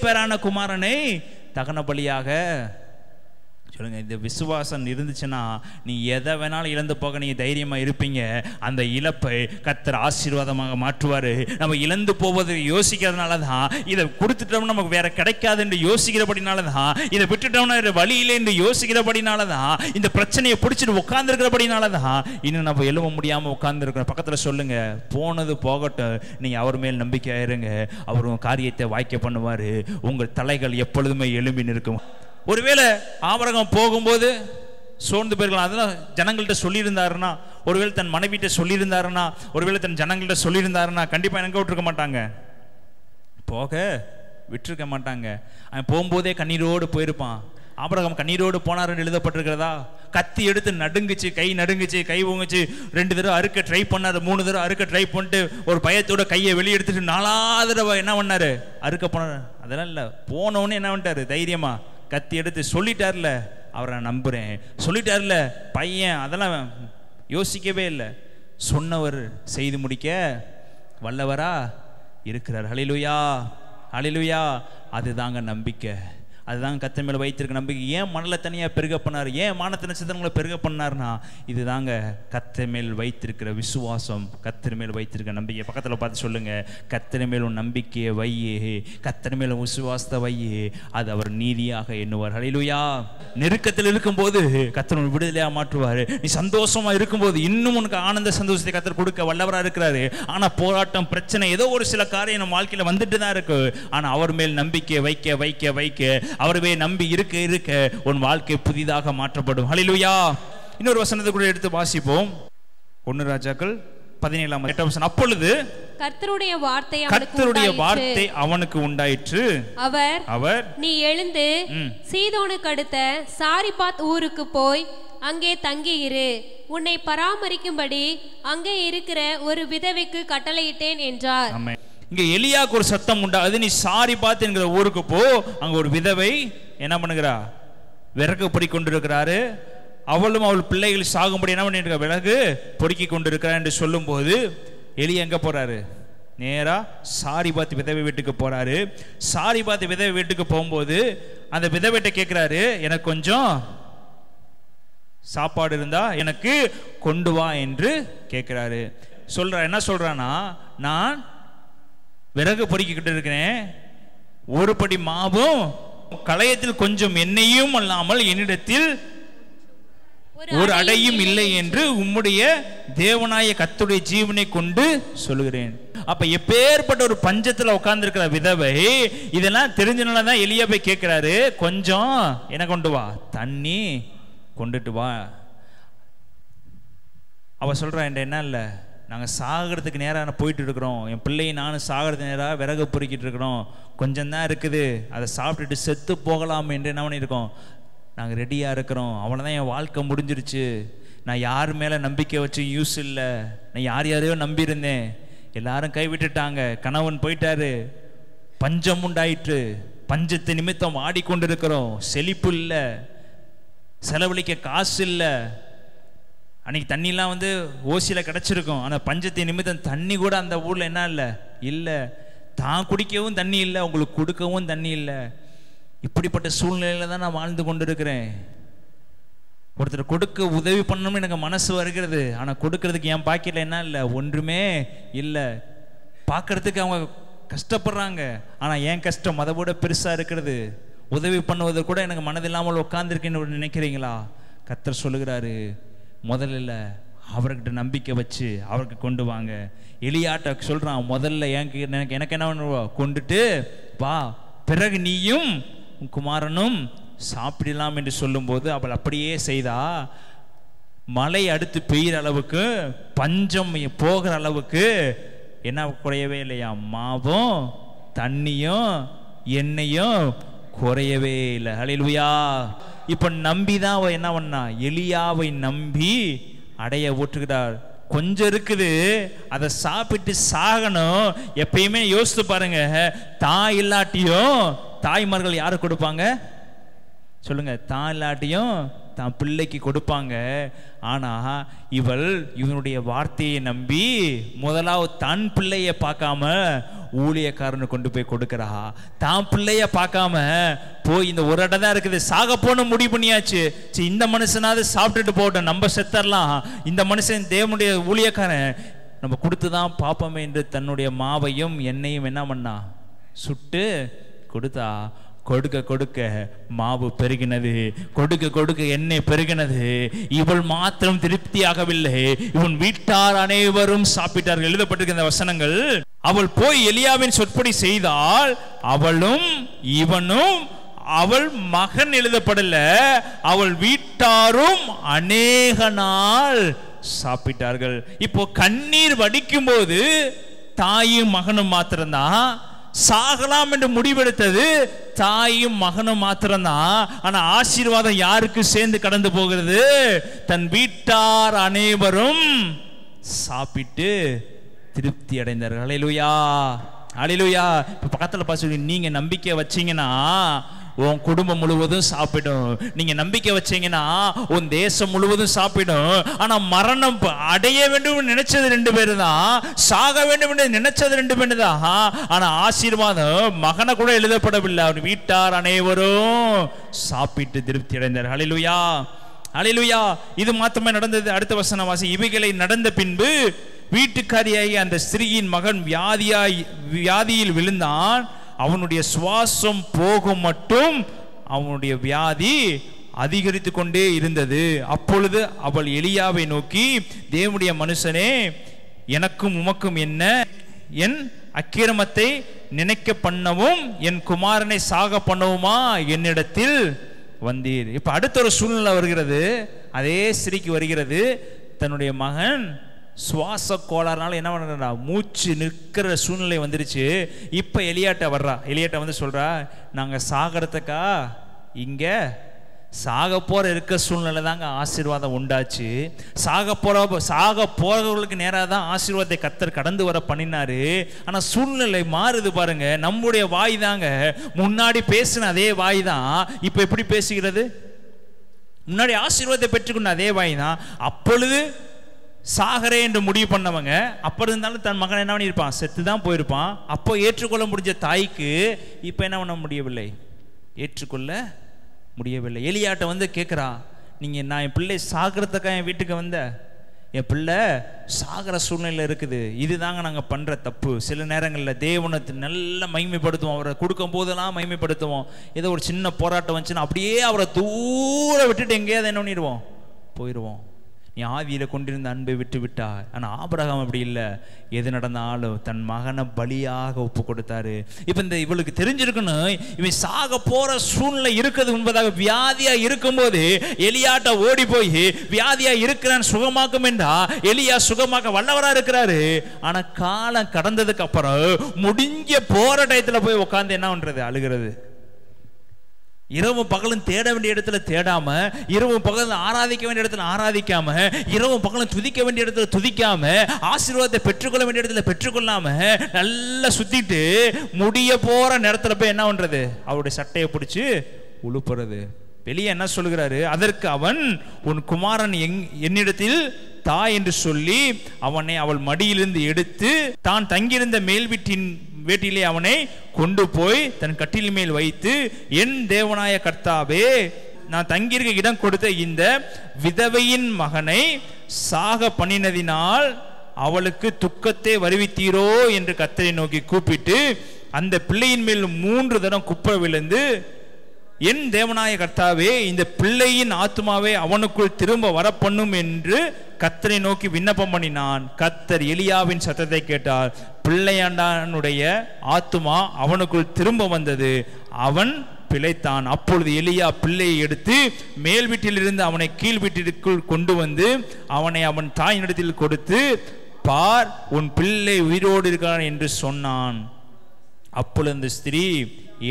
பேரான குமாரனை தகன பலியாக சொல்லுங்க. இந்த விசுவாசம் இருந்துச்சுன்னா நீ எதை வேணாலும் இழந்து போக நீங்க தைரியமா இருப்பீங்க. அந்த இழப்பை கர்த்தர் ஆசீர்வாதமாக மாற்றுவாரு. நம்ம இழந்து போவதை யோசிக்கிறதுனால தான், இதை கொடுத்துட்டோம்னா நமக்கு வேற கிடைக்காது என்று யோசிக்கிறபடினால தான், இதை விட்டுட்டோம்னா வழி இல்லை என்று யோசிக்கிறபடினால தான், இந்த பிரச்சனையை பிடிச்சிட்டு உட்கார்ந்து இருக்கிறபடினால தான் இன்னும் நம்ம எழுத முடியாம உட்கார்ந்து இருக்கிறோம். பக்கத்துல சொல்லுங்க, போனது போகட்டும், நீங்க அவர் மேல் நம்பிக்கையா இருங்க. அவர் உங்க காரியத்தை வாய்க்க பண்ணுவாரு. உங்கள் தலைகள் எப்பொழுதுமே எழும்பி நிற்கும். ஒருவேளை ஆபிரகாம் போகும்போது சோர்ந்து போயிருக்கலாம். அதெல்லாம் ஜனங்கள்கிட்ட சொல்லியிருந்தாருன்னா, ஒருவேளை தன் மனைவிட்ட சொல்லியிருந்தாருன்னா, ஒருவேளை தன் ஜனங்கள்கிட்ட சொல்லியிருந்தாருன்னா கண்டிப்பா எனக்கு விட்டுருக்க மாட்டாங்க, போக விட்டுருக்க மாட்டாங்க. அவன் போகும்போதே கண்ணீரோடு போயிருப்பான். ஆபிரகாம் கண்ணீரோடு போனாருன்னு எழுதப்பட்டிருக்கிறதா? கத்தி எடுத்து நடுங்குச்சு, கை நடுங்குச்சு, கை ஊங்குச்சு. 2 தடவை அறுக்க ட்ரை பண்ணாரு, 3 தடவை அறுக்க ட்ரை பண்ணிட்டு ஒரு பயத்தோட கையை வெளியெடுத்துட்டு 4வது தடவை என்ன பண்ணாரு? அறுக்க போனாரு. அதெல்லாம் இல்லை, போனோன்னு என்ன பண்ணிட்டாரு? தைரியமா கத்தி எடுத்து சொல்லிட்டார்ல, அவரை நான் நம்புறேன் சொல்லிட்டார்ல பையன், அதெல்லாம் யோசிக்கவே இல்லை. சொன்னவர் செய்து முடிக்க வல்லவரா இருக்கிறார். ஹல்லேலூயா, ஹல்லேலூயா. அதுதாங்க நம்பிக்கை, அதுதான் கர்த்தர் மேல வைத்திருக்க நம்பிக்கை. ஏன் மணலை தனியாக பெருக பண்ணார்? ஏன் வானத்தின் நட்சத்திரங்களை பெருக பண்ணார்னா இதுதாங்க கர்த்தர் மேல் வைத்திருக்கிற விசுவாசம், கர்த்தர் மேல் வைத்திருக்க நம்பிக்கை. பக்கத்தில் பார்த்து சொல்லுங்க, கர்த்தர் மேல் உன் நம்பிக்கையை வையே, கர்த்தர் மேல் விசுவாசத்தை வையே, அது அவர் நீதியாக எண்ணுவார். ஹல்லேலூயா. நெருக்கத்தில் இருக்கும்போது கர்த்தர் உன் விடுதலையாக மாற்றுவார். நீ சந்தோஷமா இருக்கும்போது இன்னும் உனக்கு ஆனந்த சந்தோஷத்தை கர்த்தர் கொடுக்க வல்லவராக இருக்கிறாரு. ஆனால் போராட்டம், பிரச்சனை, ஏதோ ஒரு சில காரியம் நம்ம வாழ்க்கையில் வந்துட்டு தான் இருக்கு. ஆனால் அவர் மேல் நம்பிக்கை வைக்க வைக்க வைக்க, அவரவே நம்பி இருக்க இருக்க உன் வாழ்க்கை புதிதாக மாற்றப்படும். ஹல்லேலூயா. இன்னொரு வசனத்தை கூட எடுத்து வாசிப்போம். 1 ராஜாக்கள் 17 அப்பொழுது கர்த்தருடைய வார்த்தை அவனுக்கு உண்டாயிற்று. அவர் நீ எழுந்து சீதோனுக்கு அடுத்த சாரிபாத் ஊருக்கு போய் அங்கே தங்கியிரு, உன்னை பராமரிக்கும்படி அங்கே இருக்கிற ஒரு விதவைக்கு கட்டளையிட்டேன் என்றார். இங்க எலியாக்கு ஒரு சத்தம் உண்டாகுது, நீ சாரிபாத் என்கிற ஊருக்கு போ, அங்க ஒரு விதவை என்ன பண்ணுகிறா, விறகு பொறுக்கி கொண்டிருக்கிறாரு, அவளும் அவள் பிள்ளைகள் சாகும்படி என்ன பண்ணிருக்க, விறகு பொறுக்கி கொண்டிருக்கிறார் என்று சொல்லும் போது எலியா எங்க போறாரு, நேரா சாரிபாத் விதவை வீட்டுக்கு போறாரு. சாரிபாத் விதவை வீட்டுக்கு போகும்போது அந்த விதவைட்ட கேட்கிறாரு, எனக்கு கொஞ்சம் சாப்பாடு இருந்தா எனக்கு கொண்டு வா என்று கேட்கிறாரு. என்ன சொல்றானா, நான் விறகு பொறுக்கிக்கிட்டு இருக்கிறேன், ஒரு படி மாவும் களையத்தில் கொஞ்சம் எண்ணெயும் அல்லாமல் என்னிடத்தில் ஒரு அடையும் இல்லை என்று உம்முடைய தேவனாய கர்த்தருடைய ஜீவனை கொண்டு சொல்லுகிறேன். அப்ப எப்பேற்பட்ட ஒரு பஞ்சத்துல உட்கார்ந்து இருக்கிற விதவை இதெல்லாம் தெரிஞ்சனாலதான் எலியா போய் கேட்கிறாரு, கொஞ்சம் என்ன கொண்டு வா, தண்ணி கொண்டுட்டு வா. அவ சொல்றா, என்ன இல்லை, நாங்கள் சாகிறதுக்கு நேராக போயிட்டு இருக்கிறோம், என் பிள்ளையை நானும் சாகிறதுக்கு நேராக விறகு பொறுக்கிட்டு இருக்கிறோம், கொஞ்சம் தான் இருக்குது, அதை சாப்பிட்டுட்டு செத்து போகலாம் என்று என்ன பண்ணியிருக்கோம், நாங்கள் ரெடியாக இருக்கிறோம், அவ்வளோதான், என் வாழ்க்கை முடிஞ்சிருச்சு, நான் யார் மேலே நம்பிக்கை வச்சு யூஸ் இல்லை, நான் யாரையோ நம்பியிருந்தேன், எல்லாரும் கைவிட்டுட்டாங்க, கணவன் போயிட்டாரு, பஞ்சம் உண்டாயிற்று, பஞ்சத்து நிமித்தம் ஆடிக்கொண்டு இருக்கிறோம், செழிப்பு இல்லை, செலவழிக்க காசு இல்லை, அன்னைக்கு தண்ணிலாம் ஓசியில் கிடச்சிருக்கும், ஆனால் பஞ்சத்தை நிமித்தம் தண்ணி கூட அந்த ஊரில் என்ன இல்லை, தான் குடிக்கவும் தண்ணி இல்லை, உங்களுக்கு கொடுக்கவும் தண்ணி இல்லை. இப்படிப்பட்ட சூழ்நிலையில தான் நான் வாழ்ந்து கொண்டு இருக்கிறேன். ஒருத்தர் கொடுக்க உதவி பண்ணணும்னு எனக்கு மனசு வருகிறது, ஆனால் கொடுக்கறதுக்கு என் பாக்கெட்டில் என்ன இல்லை, ஒன்றுமே இல்லை. பார்க்கறதுக்கு அவங்க கஷ்டப்படுறாங்க, ஆனால் என் கஷ்டம் அதை விட பெருசாக இருக்கிறது. உதவி பண்ணுவது கூட எனக்கு மனதில்லாமல் உட்கார்ந்துருக்கேன்னு நினைக்கிறீங்களா? கர்த்தர் சொல்லுகிறாரு, முதல்ல அவர்கிட்ட நம்பிக்கை வச்சு அவருக்கு கொண்டு வாங்க. எலியாட்ட சொல்றான், முதல்ல எனக்கு என்ன கொண்டுட்டு வா, பிறகு நீயும் குமாரனும் சாப்பிடலாம் என்று சொல்லும்போது அவள் அப்படியே செய்தா. மழை அடுத்து பெய்கிற அளவுக்கு, பஞ்சம் போகிற அளவுக்கு என்ன குறையவே இல்லையா, மாவும் தண்ணியும் எண்ணெயும் குறையவே இல்லை. ஹல்லேலூயா. இப்ப நம்பிதான் அவ என்ன பண்ணா, எலியாவை நம்பி அடைய ஓட்டுகிறார். கொஞ்சம் இருக்குது, அதை சாப்பிட்டு சாகணும். எப்பயுமே யோசித்து பாருங்க, தாய் இல்லாட்டியும் தாய்மார்கள் யாரு கொடுப்பாங்க சொல்லுங்க, தான் இல்லாட்டியும் தான் பிள்ளைக்கு கொடுப்பாங்க. ஆனா இவனுடைய வார்த்தையை நம்பி முதலாவது தன் பிள்ளைய பார்க்காம ஊழியக்காரனு கொண்டு போய் கொடுக்கிறா. தான் பிள்ளைய பார்க்காம போய் இந்த ஒரு இடம் தான் இருக்குது, சாக போன முடிவு பண்ணியாச்சு, இந்த மனுஷனாவது சாப்பிட்டுட்டு போட்டோம், நம்ம செத்தரலாம், இந்த மனுஷன் தேவனுடைய ஊழியக்காரன் நம்ம கொடுத்துதான் பார்ப்போமே என்று தன்னுடைய மாவையும் எண்ணெயும் என்ன பண்ணா, சுட்டு கொடுத்தா. கொடுக்க கொடுக்க மாவு பெருகினது, கொடுக்க கொடுக்க எண்ணெய் பெருகினது. இவள் மாத்திரம் திருப்தியாகவில்லை, இவன் வீட்டார் அனைவரும் சாப்பிட்டார்கள். எழுதப்பட்டிருக்கிற வசனங்கள், அவள் போய் எலியாவின் சொற்படி செய்தால் அவளும் இவனும் அவள் மகன் எழுதப்படல, அவள் வீட்டாரும் அநேக நாள் சாப்பிட்டார்கள். இப்போ கண்ணீர் வடிக்கும் போது தாயும் மகனும் மாத்திரம்தான், சாகலாம் என்று முடிவெடுத்தது தாயும் மகனும் மாத்திரம்தான். ஆனா ஆசீர்வாதம் யாருக்கு சேர்ந்து கடந்து போகிறது, தன் வீட்டார் அனைவரும் சாப்பிட்டு திருப்தி அடைந்தார்கள். ஹல்லேலூயா, ஹல்லேலூயா. இப்ப பக்கத்துல பாத்து, நீங்க நம்பிக்கை வச்சீங்கன்னா உன் குடும்பம் முழுவதும் சாப்பிடும், நீங்க நம்பிக்கை வச்சீங்கன்னா உன் தேசம் முழுவதும் சாப்பிடும். ஆனா மரணம் அடைய வேண்டும் நினைச்சது 2 பேரு தான், சாக வேண்டும் என்று நினைச்சது 2 பேரு தான். ஆனா ஆசீர்வாதம் மகனை கூட எழுதப்படவில்லை, அவர் வீட்டார் அனைவரும் சாப்பிட்டு திருப்தி அடைந்தார். ஹல்லேலூயா, ஹல்லேலூயா. இது மாத்திரமே நடந்தது. அடுத்த வசனம் வாசி. இவைகளை நடந்த பின்பு வீட்டுக்காரியாகி அந்த ஸ்திரீயின் மகன் வியாதியில் விழுந்தான். அவனுடைய சுவாசம் போகும் மட்டும் அவனுடைய வியாதி அதிகரித்து கொண்டே இருந்தது. அப்பொழுது அவள் எலியாவை நோக்கி, தேவனுடைய மனுஷனே, எனக்கும் உமக்கும் என்ன, என் அக்கிரமத்தை நினைக்க பண்ணவும் என் குமாரனை சாக பண்ணவுமா என்னிடத்தில் வந்தீர். இப்ப அடுத்த ஒரு சூழ்நிலை வருகிறது, அதே ஸ்திரீக்கு வருகிறது. தன்னுடைய மகன் சுவாச கோளாறுனால என்ன பண்ணுறா, மூச்சு நிற்கிற சூழ்நிலை வந்துருச்சு. இப்போ எலியாட்ட வர்றா. எலியாட்ட வந்து சொல்கிறா, நாங்கள் சாகிறதுக்கா இங்கே சாக போகிற இருக்க சூழ்நிலை தாங்க ஆசீர்வாதம் உண்டாச்சு. சாக போகிறவர்களுக்கு நேராக தான் ஆசீர்வாதத்தை கர்த்தர் கடந்து வர பண்ணினாரு. ஆனால் சூழ்நிலை மாறுது பாருங்க. நம்முடைய வாய் தாங்க, முன்னாடி பேசின அதே வாய் தான் இப்போ எப்படி பேசுகிறது? முன்னாடி ஆசீர்வாதத்தை பெற்றுக்கொண்ட அதே வாய் தான் அப்பொழுது சாகரே என்று முடிவு பண்ணவங்க. அப்படி இருந்தாலும் தன் மகன் என்ன பண்ணியிருப்பான், செத்து தான் போயிருப்பான். அப்போ ஏற்றுக்கொள்ள முடிஞ்ச தாய்க்கு இப்போ என்ன பண்ண முடியவில்லை, ஏற்றுக்கொள்ள முடியவில்லை. எலியாட்ட வந்து கேட்குறா, நீங்கள் நான் என் பிள்ளை சாகிறதுக்காக என் வீட்டுக்கு வந்த, என் பிள்ளை சாகிற சூழ்நிலை இருக்குது, இதுதாங்க நாங்கள் பண்ணுற தப்பு. சில நேரங்களில் தேவனை நல்லா மகிமைப்படுத்துவோம், அவரை கொடுக்கும் போதெல்லாம் மகிமைப்படுத்துவோம். ஏதோ ஒரு சின்ன போராட்டம் வந்துச்சுன்னா அப்படியே அவரை தூர விட்டுட்டு எங்கேயாவது என்ன பண்ணிடுவோம், போயிடுவோம். நீ ஆவியில் கொண்டிருந்த அன்பை விட்டு விட்டார். ஆனால் ஆபிரகாம் அப்படி இல்லை. எது நடந்தாலும் தன் மகனை பலியாக ஒப்பு கொடுத்தாரு. இப்போ இந்த இவளுக்கு தெரிஞ்சிருக்கணும், இவன் சாக போற சூழ்நிலை இருக்கிறது என்பதாக. வியாதியா இருக்கும்போது எலியாட்ட ஓடி போய் வியாதியா இருக்கிறான் சுகமாக்கும் என்றா எலியா சுகமாக்க வல்லவரா இருக்கிறாரு. ஆனா காலம் கடந்ததுக்கு அப்புறம் முடிஞ்ச போற டயத்துல போய் உட்காந்து என்ன பண்றது, அழுகிறது. இரவும் பகலும் தேட வேண்டிய இடத்துல தேடாம, இரவும் பகலும் ஆராதிக்க வேண்டிய இடத்துல ஆராதிக்காம, இரவும் பகலும் துதிக்க வேண்டிய இடத்துல துதிக்காம, ஆசீர்வாதத்தை பெற்றுக்கொள்ள வேண்டிய இடத்துல பெற்றுக்கொள்ளாம நல்லா சுத்திட்டு முடிய போற நேரத்துல போய் என்ன பண்றது, அவருடைய சட்டையை பிடிச்சு உழுப்புறது. வெளியே என்ன சொல்கிறாரு, அதற்கு அவன், உன் குமாரன் என்னிடத்தில் தா என்று சொல்லி அவனை அவள் மடியிலிருந்து எடுத்து தான் தங்கியிருந்த மேல் வீட்டிலே அவனை கொண்டு போய் தன் கட்டில் மேல் வைத்து, என் தேவனாய கர்த்தாவே, நான் தங்கியிருக்க இடம் கொடுத்த இந்த விதவையின் மகனை சாக பண்ணினதினால் அவளுக்கு துக்கத்தை வருவித்தீரோ என்று கர்த்தரை நோக்கி கூப்பிட்டு அந்த பிள்ளையின் மேல் 3 தரம் குப்புற விழுந்து, என் தேவனாய கர்த்தாவே, இந்த பிள்ளையின் ஆத்மாவை அவனுக்குள் திரும்ப வரப்பண்ணும் என்று கர்த்தரை நோக்கி விண்ணப்பம் பண்ணினான். கர்த்தர் எலியாவின் சத்தத்தை கேட்டார். பிள்ளையாண்டானுடைய ஆத்மா அவனுக்குள் திரும்ப வந்தது, அவன் பிழைத்தான். அப்பொழுது எலியா பிள்ளையை எடுத்து மேல் வீட்டிலிருந்து அவனை கீழ் வீட்டிற்குள் கொண்டு வந்து அவனை அவன் தாயினிடத்தில் கொடுத்து, பார், உன் பிள்ளை உயிரோடு இருக்கிறான் என்று சொன்னான். அப்பொழுது அந்த ஸ்திரீ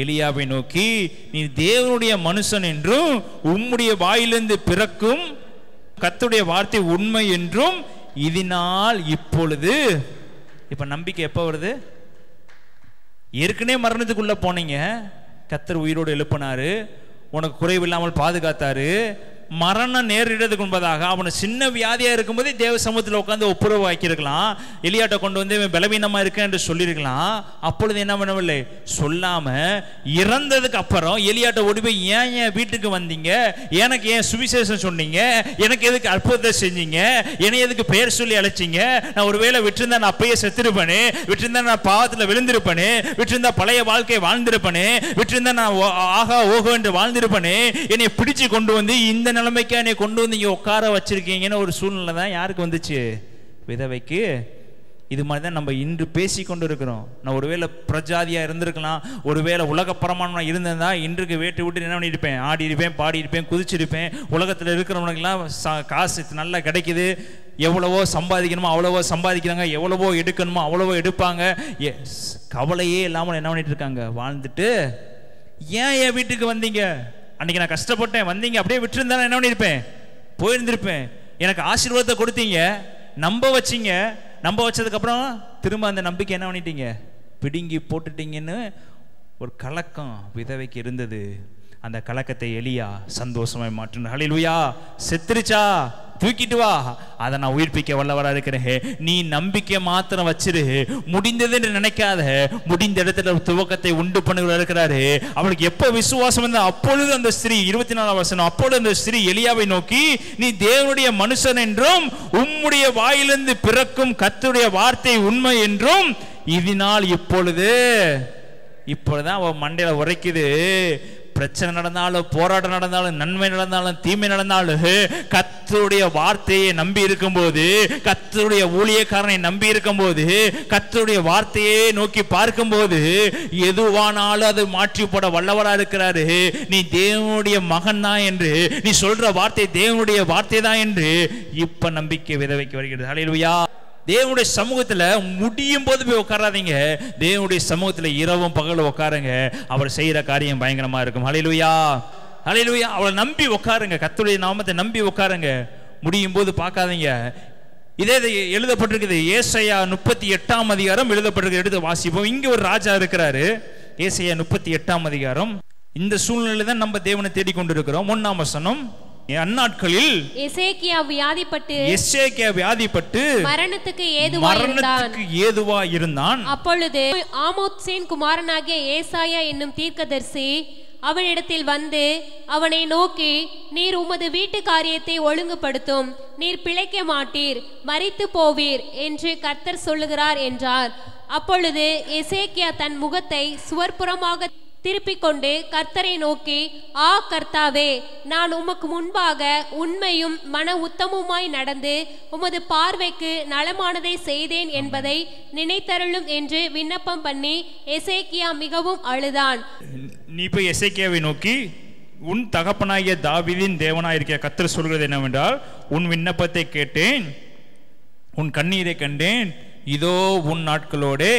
எலியாவை நோக்கி, நீ தேவனுடைய மனுஷன் என்றும் உம்முடைய வாயிலிருந்து பிறக்கும் கர்த்தருடைய வார்த்தை உண்மை என்றும் இதனால் இப்பொழுது. இப்ப நம்பிக்கை எப்ப வருது? ஏற்கனவே மரணத்துக்குள்ள போனீங்க, கர்த்தர் உயிரோடு எழுப்பினாரு, உனக்கு குறைவில்லாமல் பாதுகாத்தாரு. மரணம் நேரிடுறதுக்கு முன்பதாக அவனை சின்ன வியாதியா இருக்கும்போதே தேவ சமூகத்தில் உட்காந்து ஒப்புரவு ஆக்கியிருக்கலாம். எலியாட்ட கொண்டு வந்து பலவீனமா இருக்கேன் என்று சொல்லியிருக்கலாம். அப்பொழுது என்ன பண்ணவில்லை, சொல்லாம இறந்ததுக்கு அப்புறம் எலியாட்ட ஓடி போய், ஏன் வீட்டுக்கு வந்தீங்க, எனக்கு ஏன் சுவிசேஷம் சொன்னீங்க, எனக்கு எதுக்கு அற்புதத்தை செஞ்சீங்க, என்னை எதுக்கு பெயர் சொல்லி அழைச்சிங்க, நான் ஒருவேளை விட்டிருந்தா நான் அப்பயே செத்துருப்பேனே, விட்டிருந்தா நான் பாவத்தில் விழுந்திருப்பேனே, விட்டிருந்தா பழைய வாழ்க்கையை வாழ்ந்திருப்பேனே, விட்டிருந்தா நான் ஆகா ஓகோ என்று வாழ்ந்திருப்பேனே, என்னை பிடிச்சு கொண்டு வந்து இந்த நிலைமைக்கு என்னை கொண்டு வந்து இங்க உட்கார வச்சிருக்கீங்கன்னு ஒரு சூழ்நிலை தான் யாருக்கு வந்துச்சு, விதவைக்கு. இது மாதிரி தான் நம்ம இன்று பேசி கொண்டு இருக்கிறோம். நான் ஒருவேளை பிரஜாதியா இருந்திருக்கலாம், ஒருவேளை உலகப்பரமான இருந்திருந்தா இன்றைக்கு வேட்டு விட்டு என்ன பண்ணியிருப்பேன், ஆடி இருப்பேன், பாடி இருப்பேன், குதிச்சிருப்பேன். உலகத்தில் இருக்கிறவனுக்கெல்லாம் காசு நல்லா கிடைக்குது, எவ்வளவோ சம்பாதிக்கணுமோ அவ்வளவோ சம்பாதிக்கிறாங்க, எவ்வளவோ எடுக்கணுமோ அவ்வளவோ எடுப்பாங்க. கவலையே இல்லாமல் என்ன பண்ணிட்டு இருக்காங்க, வாழ்ந்துட்டு. ஏன் என் வீட்டுக்கு வந்தீங்க, அன்னைக்கு நான் கஷ்டப்பட்டேன், வந்தீங்க, அப்படியே விட்டுருந்தா என்ன பண்ணியிருப்பேன், போயிருந்திருப்பேன். எனக்கு ஆசீர்வாதத்தை கொடுத்தீங்க, நம்ப வச்சிங்க, நம்ப வச்சதுக்கப்புறம் திரும்ப அந்த நம்பிக்கை என்ன பண்ணிட்டீங்க, பிடுங்கி போட்டுட்டீங்கன்னு ஒரு கலக்கம் விதவைக்கு இருந்தது. அந்த கலக்கத்தை எலியா சந்தோஷமாய் மாற்றினார். ஹல்லேலூயா. செத்துருச்சா, தூக்கிட்டு வா, அதை நான் உயிர்ப்பிக்க வல்லவரா இருக்கிறேன். நீ நம்பிக்கை மாத்திரம் வச்சிரு, முடிந்தது என்று நினைக்காத, முடிந்த இடத்துல துவக்கத்தை உண்டு பண்ணுகிறார் இருக்கிறாரு. அவனுக்கு எப்ப விசுவாசம் வந்தா அப்பொழுது அந்த ஸ்திரீ, 24ஆம் வசனம், அப்பொழுது அந்த ஸ்திரீ எலியாவை நோக்கி, நீ தேவனுடைய மனுஷன் என்றும் உம்முடைய வாயிலிருந்து பிறக்கும் கர்த்தருடைய வார்த்தை உண்மை என்றும் இதனால் இப்பொழுதுதான் அவன் மண்டையில உரைக்குது. பிரச்சனை நடந்தாலும், போராட்டம் நடந்தாலும், நன்மை நடந்தாலும், தீமை நடந்தாலும், கர்த்தருடைய வார்த்தையை நம்பி இருக்கும் போது, கர்த்தருடைய ஊழியக்காரனை நம்பி இருக்கும் போது, கர்த்தருடைய வார்த்தையை நோக்கி பார்க்கும் போது, எதுவானாலும் அது மாற்றி போட வல்லவரா இருக்கிறாரு. நீ தேவனுடைய மகன் தான் என்று, நீ சொல்ற வார்த்தை தேவனுடைய வார்த்தை தான் என்று இப்ப நம்பிக்கை விதவைக்கு வருகிறது. ஹல்லேலூயா. தேவனுடைய சமூகத்துல முடியும் போது போய் உட்காராதீங்க. தேவனுடைய சமூகத்துல இரவும் பகலும் உட்காருங்க. அவர் செய்யற காரியம் பயங்கரமா இருக்கும். ஹல்லேலூயா, ஹல்லேலூயா. அவளை நம்பி உட்காருங்க, கர்த்தருடைய நாமத்தை நம்பி உட்காருங்க. முடியும் போது பார்க்காதீங்க. இதே எழுதப்பட்டிருக்குது ஏசாயா 38ஆம் அதிகாரம் எழுதப்பட்டிருக்கு. எடுத்து வாசிப்போம். இங்க ஒரு ராஜா இருக்கிறாரு. ஏசாயா 38ஆம் அதிகாரம். இந்த சூழ்நிலையில தான் நம்ம தேவனை தேடிக்கொண்டிருக்கிறோம். 1ஆம் வசனம். அந்நாட்களில் எசேக்கியா வியாதிப்பட்டு மரணத்துக்கு ஏதுவா இருந்தான். அப்பொழுது ஆமோத்சின் குமாரனாகிய ஏசாயா என்னும் தீர்க்கதரிசி அவனிடத்தில் வந்து அவனை நோக்கி, நீர் உமது வீட்டு காரியத்தை ஒழுங்குபடுத்தும், நீர் பிழைக்க மாட்டீர், மரித்து போவீர் என்று கர்த்தர் சொல்லுகிறார் என்றார். அப்பொழுது எசேக்கியா தன் முகத்தை சுவர்புறமாக திருப்பிக் கொண்டு கர்த்தரை நோக்கி, ஆ கர்த்தாவே, நான் உமக்கு முன்பாக உண்மையும் மன உத்தமுமாய் நடந்து உமது பார்வைக்கு நலமானதை செய்தேன் என்பதை நினைத்தருளும் என்று விண்ணப்பம் பண்ணி எசேக்கியா மிகவும் அழுதான். நீ போய் எசேக்கியாவை நோக்கி, உன் தகப்பனாகிய தாவீதின் தேவனாயிருக்கிற கர்த்தர் சொல்கிறது என்னவென்றால், உன் விண்ணப்பத்தை கேட்டேன், உன் கண்ணீரை கண்டேன், இதோ உன் நாட்களோடே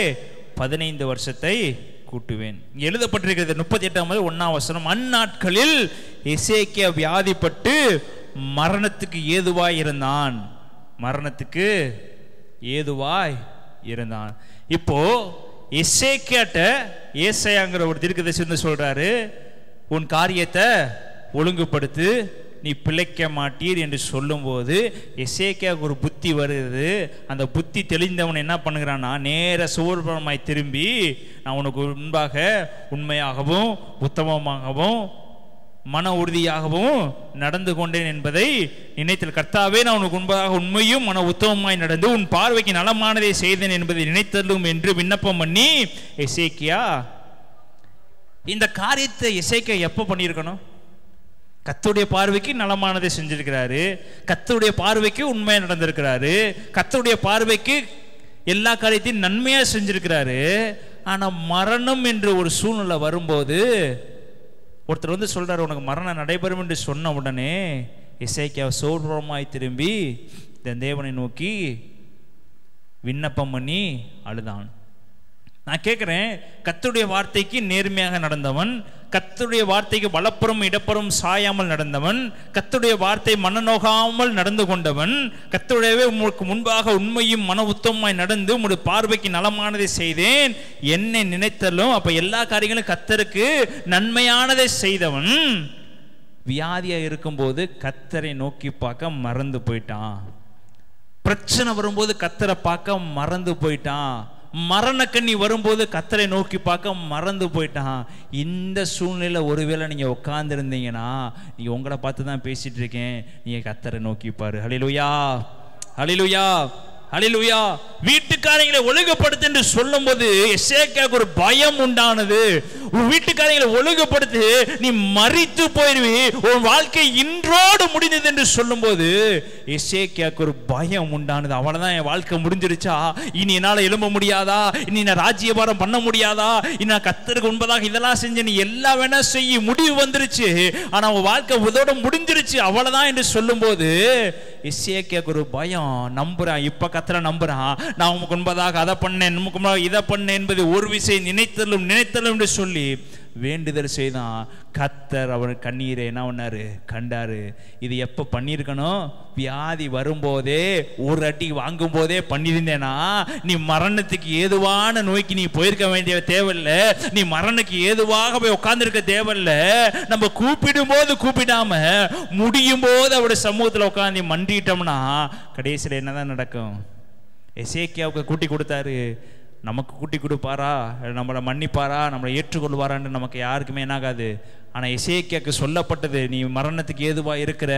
15 வருஷத்தை கூட்டுவேன். எழுதப்பட்டிருக்கிறது 38ஆம் 1ஆம் வசனம். அந்நாட்களில் எசேக்கியா வியாதிப்பட்டு மரணத்துக்கு ஏதுவாய் இருந்தான். மரணத்துக்கு ஏதுவாய் இருந்தான். இப்போ எசேக்கியாட்ட ஏசாயாங்கிற ஒரு தீர்க்கதரிசி சொல்றாரு, உன் காரியத்தை ஒழுங்குபடுத்து, நீ பிழைக்க மாட்டீர் என்று சொல்லும்போது எசேக்கியாவுக்கு ஒரு புத்தி வருது. அந்த புத்தி தெளிந்தவன் என்ன பண்ணுகிறான்னா, நேர சோர்வமாய் திரும்பி, நான் உனக்கு முன்பாக உண்மையாகவும் உத்தமமாகவும் மன உறுதியாகவும் நடந்து கொண்டேன் என்பதை நினைத்தல். கர்த்தாவே, நான் உனக்கு முன்பாக உண்மையும் மன உத்தமமாய் நடந்து உன் பார்வைக்கு நலமானதை செய்தேன் என்பதை நினைத்தலும் என்று விண்ணப்பம் பண்ணி எசேக்கியா இந்த காரியத்தை எசேக்கியா எப்போ பண்ணியிருக்கணும்? கர்த்தருடைய பார்வைக்கு நலமானதை செஞ்சிருக்கிறாரு, கர்த்தருடைய பார்வைக்கு உண்மையா நடந்திருக்கிறாரு, கர்த்தருடைய பார்வைக்கு எல்லா காரியத்தையும் நன்மையா செஞ்சிருக்கிறாரு. ஆனா மரணம் என்ற ஒரு சூழ்நிலை வரும்போது ஒருத்தர் வந்து சொல்றாரு, உனக்கு மரணம் நடைபெறும் என்று சொன்ன உடனே எசேக்கியா சோர்வமாய் திரும்பி இந்த தேவனை நோக்கி விண்ணப்பம் பண்ணி அழுதான். நான் கேட்கிறேன், கர்த்தருடைய வார்த்தைக்கு நேர்மையாக நடந்தவன், கர்த்தருடைய வார்த்தைக்கு வலப்புறம் இடப்புறம் சாயாமல் நடந்தவன், கர்த்தருடைய வார்த்தை மனநோகாமல் நடந்து கொண்டவன், கர்த்தருடையவே உங்களுக்கு முன்பாக உண்மையும் மன உத்தமமாய் நடந்து உங்களுடைய பார்வைக்கு நலமானதை செய்தேன் என்னை நினைத்தலும், அப்ப எல்லா காரியங்களும் கர்த்தருக்கு நன்மையானதை செய்தவன் வியாதியா இருக்கும்போது கர்த்தரை நோக்கி பார்க்க மறந்து போயிட்டான். பிரச்சனை வரும்போது கர்த்தரை பார்க்க மறந்து போயிட்டான். மரண கண்ணி வரும்போது கர்த்தரை நோக்கி பார்க்க மறந்து போயிட்டான். இந்த சூழ்நிலையில் ஒருவேளை நீங்க உட்கார்ந்து இருந்தீங்கன்னா, நீங்க உங்களை பார்த்து தான் பேசிட்டு இருக்கேன், நீங்க கர்த்தரை நோக்கி பாரு. ஹல்லேலூயா, ஹல்லேலூயா, ஹல்லேலூயா. வீட்டுக்காரங்களை ஒழுங்குபடுத்து என்று சொல்லும் போது எசேக்கியாவுக்கு ஒரு பயம் உண்டானது. உன் வீட்டுக்காரங்களை ஒழுங்குபடுத்து, நீ மரித்து போயிருவி, உன் வாழ்க்கை இன்றோடு முடிந்தது என்று சொல்லும் போது எசேக்கியாவுக்கு ஒரு பயம் உண்டானது. அவ்வளவுதான், என் வாழ்க்கை முடிஞ்சிருச்சா, இனி என்னால் எழும்ப முடியாதா, இனி நான் ராஜ்யபாரம் பண்ண முடியாதா, இனி நான் கர்த்தருக்கு உண்பதாக இதெல்லாம் செஞ்சு நீ எல்லாம் வேணா செய்ய, முடிவு வந்துருச்சு, ஆனா உன் வாழ்க்கை இதோட முடிஞ்சிருச்சு, அவ்வளவுதான் என்று சொல்லும் போது எசேக்கியாவுக்கு ஒரு பயம். நம்புறான், இப்ப கர்த்தரை நம்புறான், நான் உமக்கு முன்பதாக அதை பண்ணேன், நமக்கு முன்பாக இதை பண்ணேன் என்பது ஒரு விஷயம் நினைத்தலும் என்று சொல்லி வேண்டுதல் செய்தான். கர்த்தர் அவன் கண்ணீரை என்ன பண்ணாரு, கண்டாரு. இது எப்ப பண்ணிருக்கணும்? வியாதி வரும்போதே, ஒரு அடி வாங்கும் போதே பண்ணியிருந்தேனா, நீ மரணத்துக்கு ஏதுவான நோய்க்கு நீ போயிருக்க வேண்டிய தேவையில்லை, நீ மரணத்துக்கு ஏதுவாக போய் உட்கார்ந்துருக்க தேவையில்லை. நம்ம கூப்பிடும் போது கூப்பிடாம முடியும் போது அவருடைய சமூகத்தில் உட்காந்து மண்டிட்டோம்னா கடைசியில் என்னதான் நடக்கும்? எசேக்கியாவுக்கு கூட்டி கொடுத்தாரு, நமக்கு கூட்டி கொடுப்பாரா, நம்மளை மன்னிப்பாரா, நம்மளை ஏற்றுக்கொள்வாரான்னு நமக்கு யாருக்குமே என்னாகாது. ஆனால் எசேக்கியாவுக்கு சொல்லப்பட்டது, நீ மரணத்துக்கு ஏதுவா இருக்கிற,